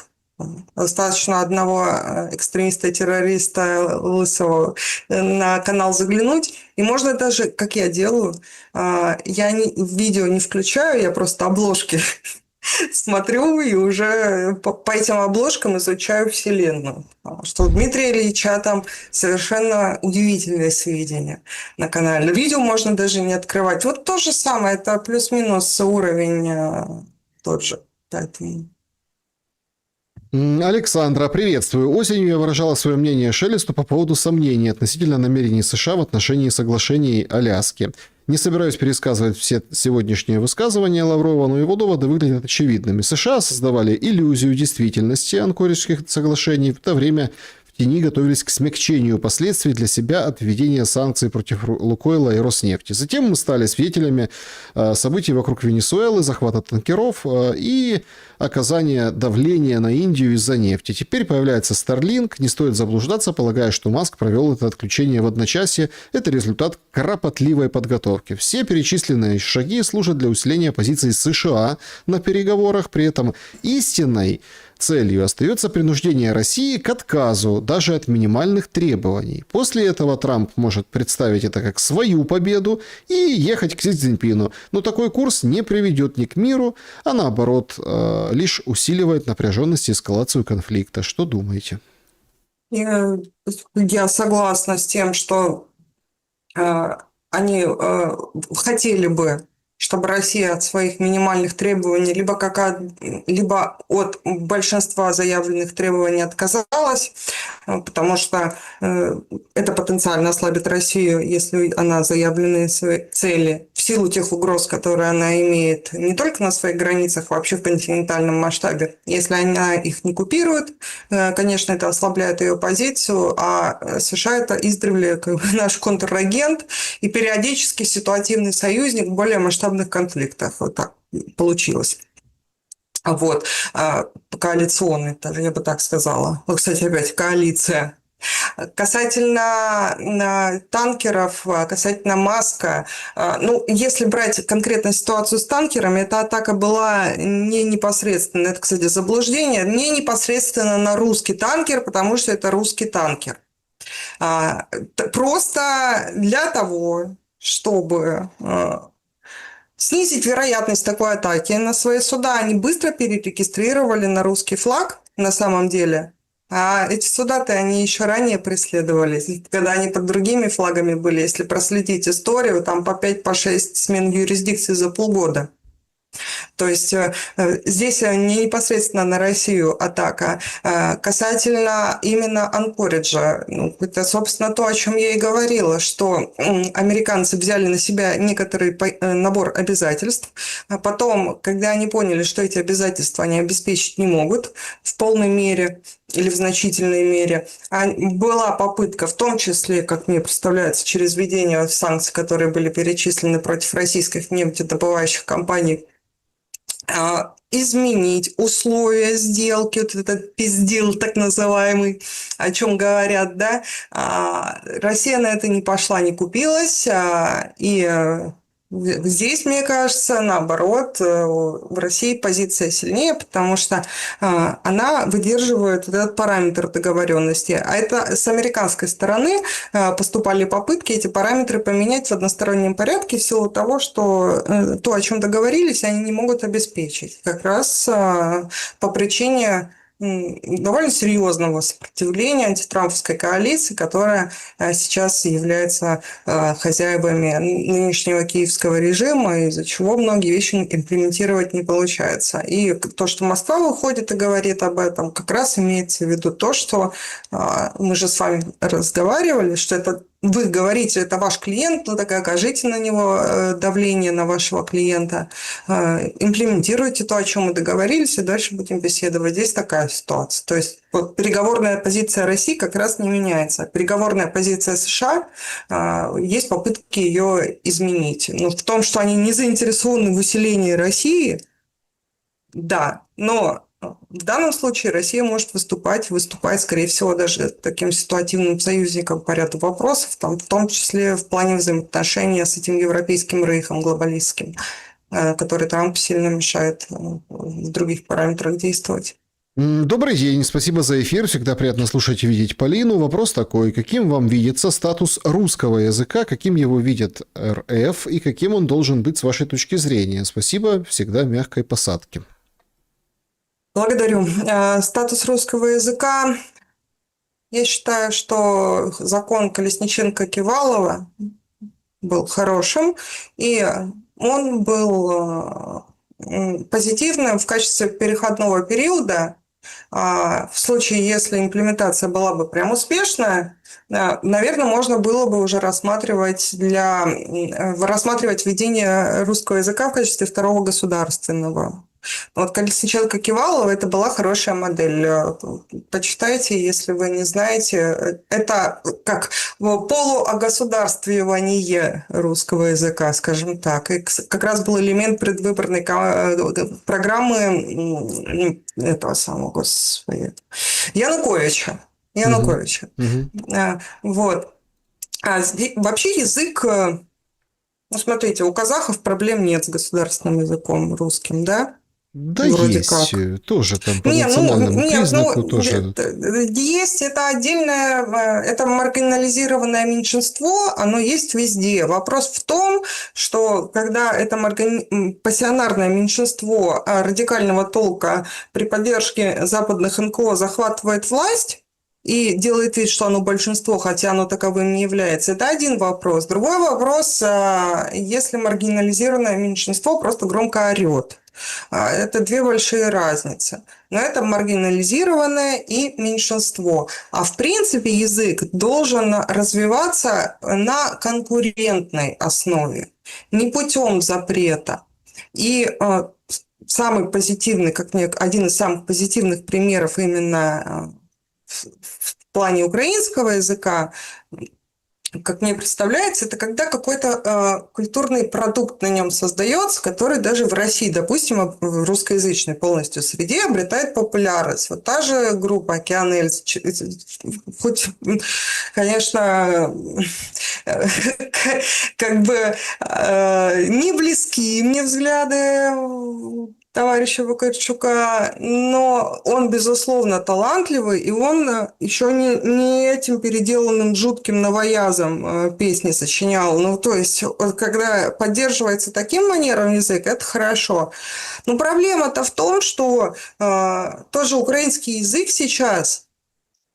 Достаточно одного экстремиста-террориста лысого на канал заглянуть, и можно даже, как я делаю, я видео не включаю, я просто обложки смотрю и уже по этим обложкам изучаю вселенную. Что у Дмитрия Ильича там совершенно удивительные сведения на канале. Видео можно даже не открывать. Вот то же самое, это плюс-минус уровень тот же. Поэтому... Александра, приветствую. Осенью я выражала свое мнение Шелесту по поводу сомнений относительно намерений США в отношении соглашений Аляски. Не собираюсь пересказывать все сегодняшние высказывания Лаврова, но его доводы выглядят очевидными. США создавали иллюзию действительности Анкоридских соглашений, в то время в тени готовились к смягчению последствий для себя от введения санкций против Лукойла и Роснефти. Затем мы стали свидетелями событий вокруг Венесуэлы, захвата танкеров и оказания давления на Индию из-за нефти. Теперь появляется Starlink. Не стоит заблуждаться, полагая, что Маск провел это отключение в одночасье. Это результат кропотливой подготовки. Все перечисленные шаги служат для усиления позиций США на переговорах. При этом истинной целью остается принуждение России к отказу даже от минимальных требований. После этого Трамп может представить это как свою победу и ехать к Си Цзиньпину. Но такой курс не приведет ни к миру, а наоборот, лишь усиливает напряженность и эскалацию конфликта. Что думаете? Я согласна с тем, что они хотели бы, чтобы Россия от своих минимальных требований либо от большинства заявленных требований отказалась, потому что это потенциально ослабит Россию, если она заявленные свои цели в силу тех угроз, которые она имеет не только на своих границах, вообще в континентальном масштабе. Если она их не купирует, конечно, это ослабляет ее позицию, а США это издревле как бы наш контрагент и периодически ситуативный союзник в более масштабных конфликтах. Вот так получилось. Вот. Коалиционный, даже я бы так сказала. Вот, кстати, опять коалиция. Касательно танкеров, касательно Маска, ну, если брать конкретно ситуацию с танкерами, эта атака была не непосредственно, это, кстати, заблуждение, не непосредственно на русский танкер, потому что это русский танкер. Просто для того, чтобы снизить вероятность такой атаки на свои суда, они быстро перерегистрировали на русский флаг на самом деле. А эти суда-то они еще ранее преследовались, когда они под другими флагами были. Если проследить историю, там по 5, по 6 смен юрисдикции за полгода. То есть здесь не непосредственно на Россию атака. Касательно именно Анкориджа, ну, это, собственно, то, о чем я и говорила, что американцы взяли на себя некоторый набор обязательств, а потом, когда они поняли, что эти обязательства они обеспечить не могут в полной мере или в значительной мере, была попытка, в том числе, как мне представляется, через введение санкций, которые были перечислены против российских нефтедобывающих компаний, изменить условия сделки, вот этот пиздил так называемый, о чем говорят, да, Россия на это не пошла, не купилась, и здесь, мне кажется, наоборот, в России позиция сильнее, потому что она выдерживает этот параметр договоренности. А это с американской стороны поступали попытки эти параметры поменять в одностороннем порядке в силу того, что то, о чем договорились, они не могут обеспечить. Как раз по причине довольно серьезного сопротивления антитрамповской коалиции, которая сейчас является хозяевами нынешнего киевского режима, из-за чего многие вещи имплементировать не получается. И то, что Москва выходит и говорит об этом, как раз имеется в виду то, что мы же с вами разговаривали, что это вы говорите, это ваш клиент, ну так и окажите на него давление, на вашего клиента, имплементируйте то, о чем мы договорились, и дальше будем беседовать. Здесь такая ситуация. То есть вот переговорная позиция России как раз не меняется. Переговорная позиция США, есть попытки ее изменить. Но в том, что они не заинтересованы в усилении России, да, но в данном случае Россия может выступать, скорее всего, даже таким ситуативным союзником по ряду вопросов, там, в том числе в плане взаимоотношения с этим европейским рейхом глобалистским, который Трампу сильно мешает в других параметрах действовать. Добрый день, спасибо за эфир, всегда приятно слушать и видеть Полину. Вопрос такой, каким вам видится статус русского языка, каким его видят РФ и каким он должен быть с вашей точки зрения? Спасибо, всегда мягкой посадки. Благодарю. Статус русского языка. Я считаю, что закон Колесниченко-Кивалова был хорошим, и он был позитивным в качестве переходного периода. В случае, если имплементация была бы прям успешная, наверное, можно было бы уже рассматривать введение русского языка в качестве второго государственного. Вот Колесниченко-Кивалова это была хорошая модель. Почитайте, если вы не знаете. Это как полуогосударствование русского языка, скажем так. И как раз был элемент предвыборной программы этого самого, господи, Януковича. Вот. Вообще язык... Ну, смотрите, у казахов проблем нет с государственным языком русским, да? Да, Вроде есть, как. тоже там по национальному признаку тоже. Есть, это отдельное, это маргинализированное меньшинство, оно есть везде. Вопрос в том, что когда это пассионарное меньшинство радикального толка при поддержке западных НКО захватывает власть, и делает вид, что оно большинство, хотя оно таковым не является. Это один вопрос. Другой вопрос, если маргинализированное меньшинство просто громко орет. Это две большие разницы. Но это маргинализированное и меньшинство. А в принципе язык должен развиваться на конкурентной основе, не путем запрета. И самый позитивный, как мне, один из самых позитивных примеров именно в плане украинского языка как мне представляется, это когда какой-то культурный продукт на нем создается, который даже в России, допустим, в русскоязычной полностью среде обретает популярность. Вот та же группа «Океан Эльз», хоть, конечно, как бы не близки мне взгляды товарища Вакарчука, но он, безусловно, талантливый, и он еще не этим переделанным жутким новоязом песни сочинял. Ну, то есть, вот когда поддерживается таким манером язык, это хорошо. Но проблема-то в том, что тоже украинский язык сейчас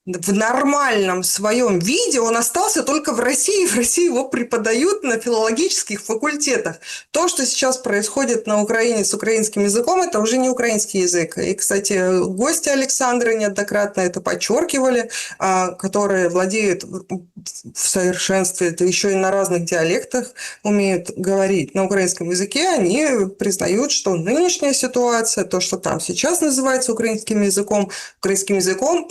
в нормальном своем виде он остался только в России. В России его преподают на филологических факультетах. То, что сейчас происходит на Украине с украинским языком, это уже не украинский язык. И, кстати, гости Александры неоднократно это подчеркивали, которые владеют в совершенстве, это еще и на разных диалектах умеют говорить на украинском языке, они признают, что нынешняя ситуация, то, что там сейчас называется украинским языком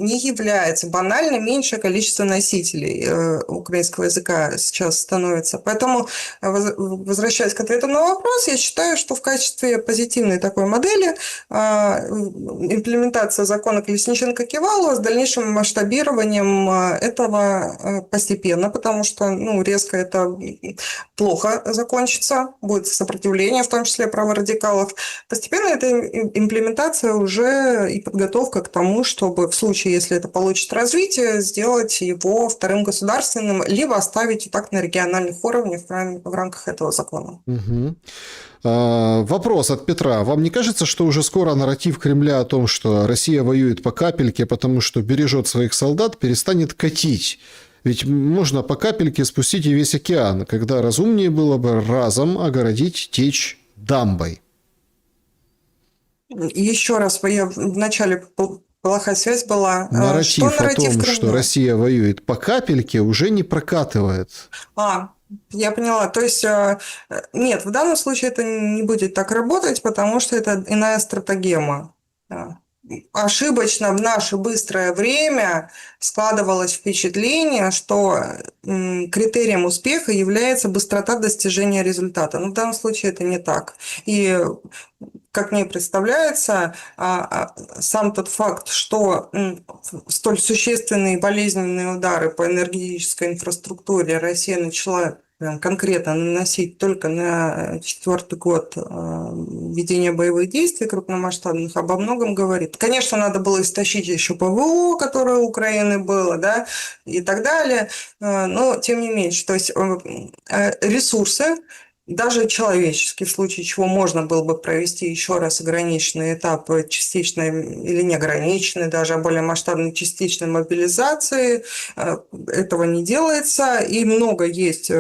не является. Банально меньшее количество носителей украинского языка сейчас становится. Поэтому, возвращаясь к ответу на вопрос, я считаю, что в качестве позитивной такой модели имплементация закона Колесниченко-Кивалова с дальнейшим масштабированием этого постепенно, потому что резко это плохо закончится, будет сопротивление, в том числе праворадикалов. Постепенно эта имплементация уже и подготовка к тому, чтобы в случае, если это получит развитие, сделать его вторым государственным, либо оставить и так на региональных уровнях в рамках этого закона. Угу. Вопрос от Петра. Вам не кажется, что уже скоро нарратив Кремля о том, что Россия воюет по капельке, потому что бережет своих солдат, перестанет катить? Ведь можно по капельке спустить и весь океан, когда разумнее было бы разом огородить течь дамбой. Еще раз, я вначале плохая связь была. Нарратив о том, что Россия воюет по капельке, уже не прокатывает. Я поняла. То есть, нет, в данном случае это не будет так работать, потому что это иная стратегема. Ошибочно в наше быстрое время складывалось впечатление, что критерием успеха является быстрота достижения результата. Но в данном случае это не так. И, как мне представляется, сам тот факт, что столь существенные болезненные удары по энергетической инфраструктуре Россия начала конкретно наносить только на 4-й год ведения боевых действий крупномасштабных, обо многом говорит. Конечно, надо было истощить еще ПВО, которое у Украины было, да, и так далее, но тем не менее, то есть ресурсы, даже человеческий, в случае чего можно было бы провести еще раз ограниченный этап частичной или неограниченной, даже более масштабной частичной мобилизации. Этого не делается, и много есть,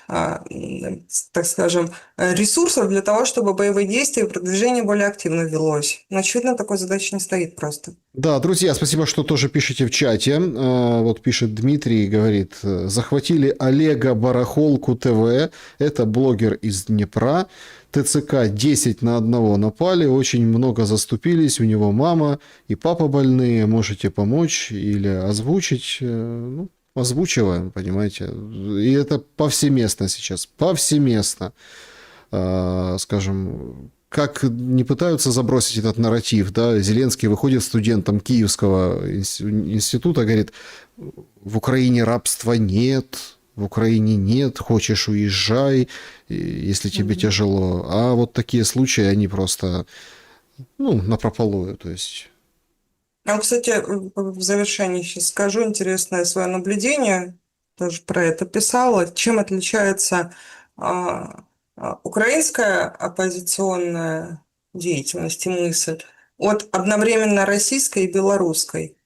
так скажем, ресурсов для того, чтобы боевые действия и продвижение более активно велось. Но, очевидно, такой задачи не стоит просто. Да, друзья, спасибо, что тоже пишете в чате. Вот пишет Дмитрий, говорит, захватили Олега Барахолку ТВ, это блогер из Днепра, ТЦК 10 на 1 напали, очень много заступились, у него мама и папа больные, можете помочь или озвучить? Ну, озвучиваем, понимаете, и это повсеместно сейчас, повсеместно, скажем, как не пытаются забросить этот нарратив, да, Зеленский выходит студентом Киевского института, говорит, в Украине рабства нет, в Украине нет, хочешь уезжай, если тебе тяжело. А вот такие случаи, они просто, напропалую, то есть... Кстати, в завершении сейчас скажу интересное свое наблюдение, тоже про это писала, чем отличается украинская оппозиционная деятельность и мысль от одновременно российской и белорусской.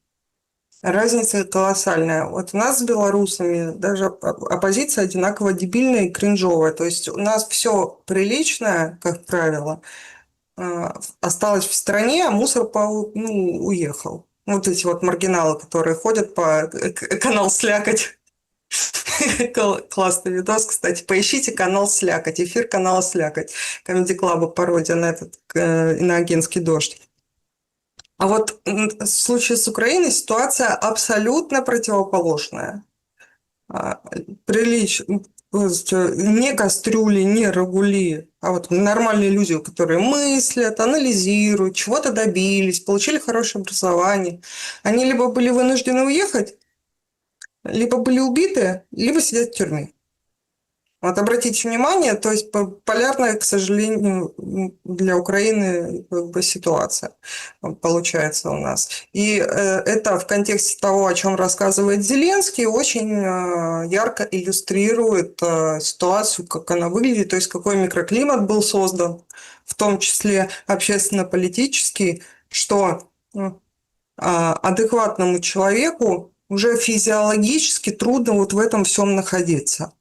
Разница колоссальная. Вот у нас с белорусами даже оппозиция одинаково дебильная и кринжовая. То есть у нас все приличное, как правило, осталось в стране, а мусор уехал. Вот эти вот маргиналы, которые ходят по канал Слякоть. Классный видос, кстати. Поищите канал Слякоть, эфир канала Слякоть. Comedy Club пародия на этот иноагентский дождь. А вот в случае с Украиной ситуация абсолютно противоположная. а, то есть, не кастрюли, не рагули, а вот нормальные люди, которые мыслят, анализируют, чего-то добились, получили хорошее образование, они либо были вынуждены уехать, либо были убиты, либо сидят в тюрьме. Вот обратите внимание, то есть полярная, к сожалению, для Украины как бы ситуация получается у нас. И это в контексте того, о чем рассказывает Зеленский, очень ярко иллюстрирует ситуацию, как она выглядит, то есть какой микроклимат был создан, в том числе общественно-политический, что адекватному человеку уже физиологически трудно вот в этом всем находиться.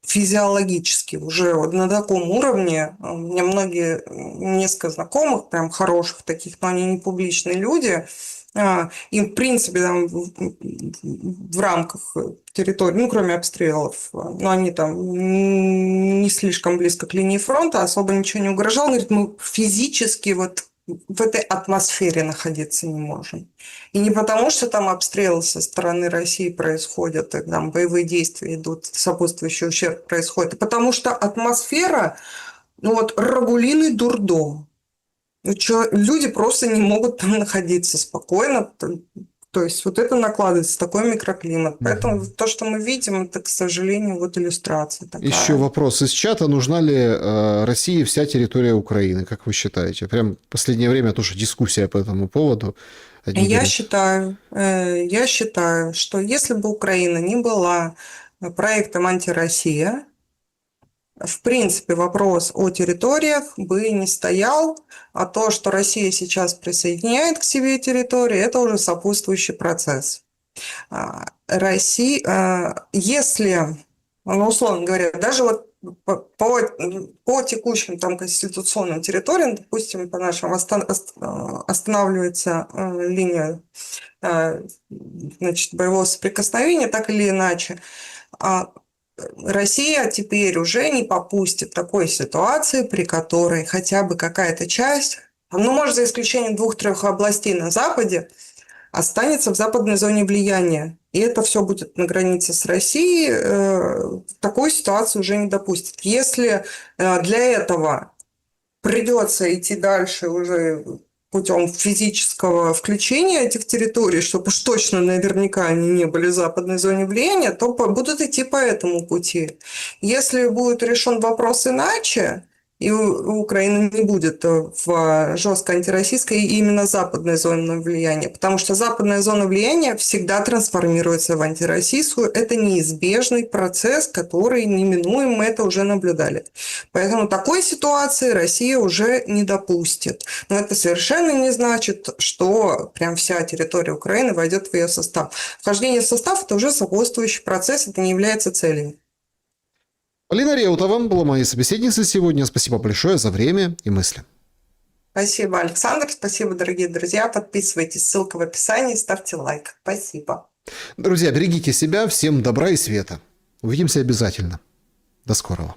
Физиологически уже вот на таком уровне. У меня несколько знакомых, прям хороших таких, но они не публичные люди. Им, в принципе, там в рамках территории, ну, кроме обстрелов, но они там не слишком близко к линии фронта, особо ничего не угрожало. Говорит, мы физически вот в этой атмосфере находиться не можем. И не потому, что там обстрелы со стороны России происходят, и там боевые действия идут, сопутствующий ущерб происходит, а потому что атмосфера, ну вот, рагулиный дурдом. Люди просто не могут там находиться спокойно. То есть вот это накладывается, такой микроклимат. Поэтому то, что мы видим, это, к сожалению, вот иллюстрация такая. Еще вопрос из чата. Нужна ли России вся территория Украины, как вы считаете? Прям в последнее время тоже дискуссия по этому поводу. Я считаю, что если бы Украина не была проектом «Антироссия», в принципе, вопрос о территориях бы не стоял, а то, что Россия сейчас присоединяет к себе территории, это уже сопутствующий процесс. Если, ну, условно говоря, даже вот по текущим там конституционным территориям, допустим, по нашим останавливается линия, значит, боевого соприкосновения, так или иначе, Россия теперь уже не попустит такой ситуации, при которой хотя бы какая-то часть, ну, может, за исключением 2-3 областей на Западе, останется в западной зоне влияния. И это все будет на границе с Россией, такую ситуацию уже не допустит. Если для этого придется идти дальше уже путем физического включения этих территорий, чтобы уж точно наверняка они не были в западной зоне влияния, то будут идти по этому пути. Если будет решен вопрос иначе, и Украина не будет в жестко антироссийской и именно западной зоне влияния, потому что западная зона влияния всегда трансформируется в антироссийскую. Это неизбежный процесс, который неминуем, мы это уже наблюдали. Поэтому такой ситуации Россия уже не допустит. Но это совершенно не значит, что прям вся территория Украины войдет в ее состав. Вхождение в состав – это уже сопутствующий процесс, это не является целью. Полина Реутова была моей собеседницей сегодня. Спасибо большое за время и мысли. Спасибо, Александр. Спасибо, дорогие друзья. Подписывайтесь. Ссылка в описании. Ставьте лайк. Спасибо. Друзья, берегите себя. Всем добра и света. Увидимся обязательно. До скорого.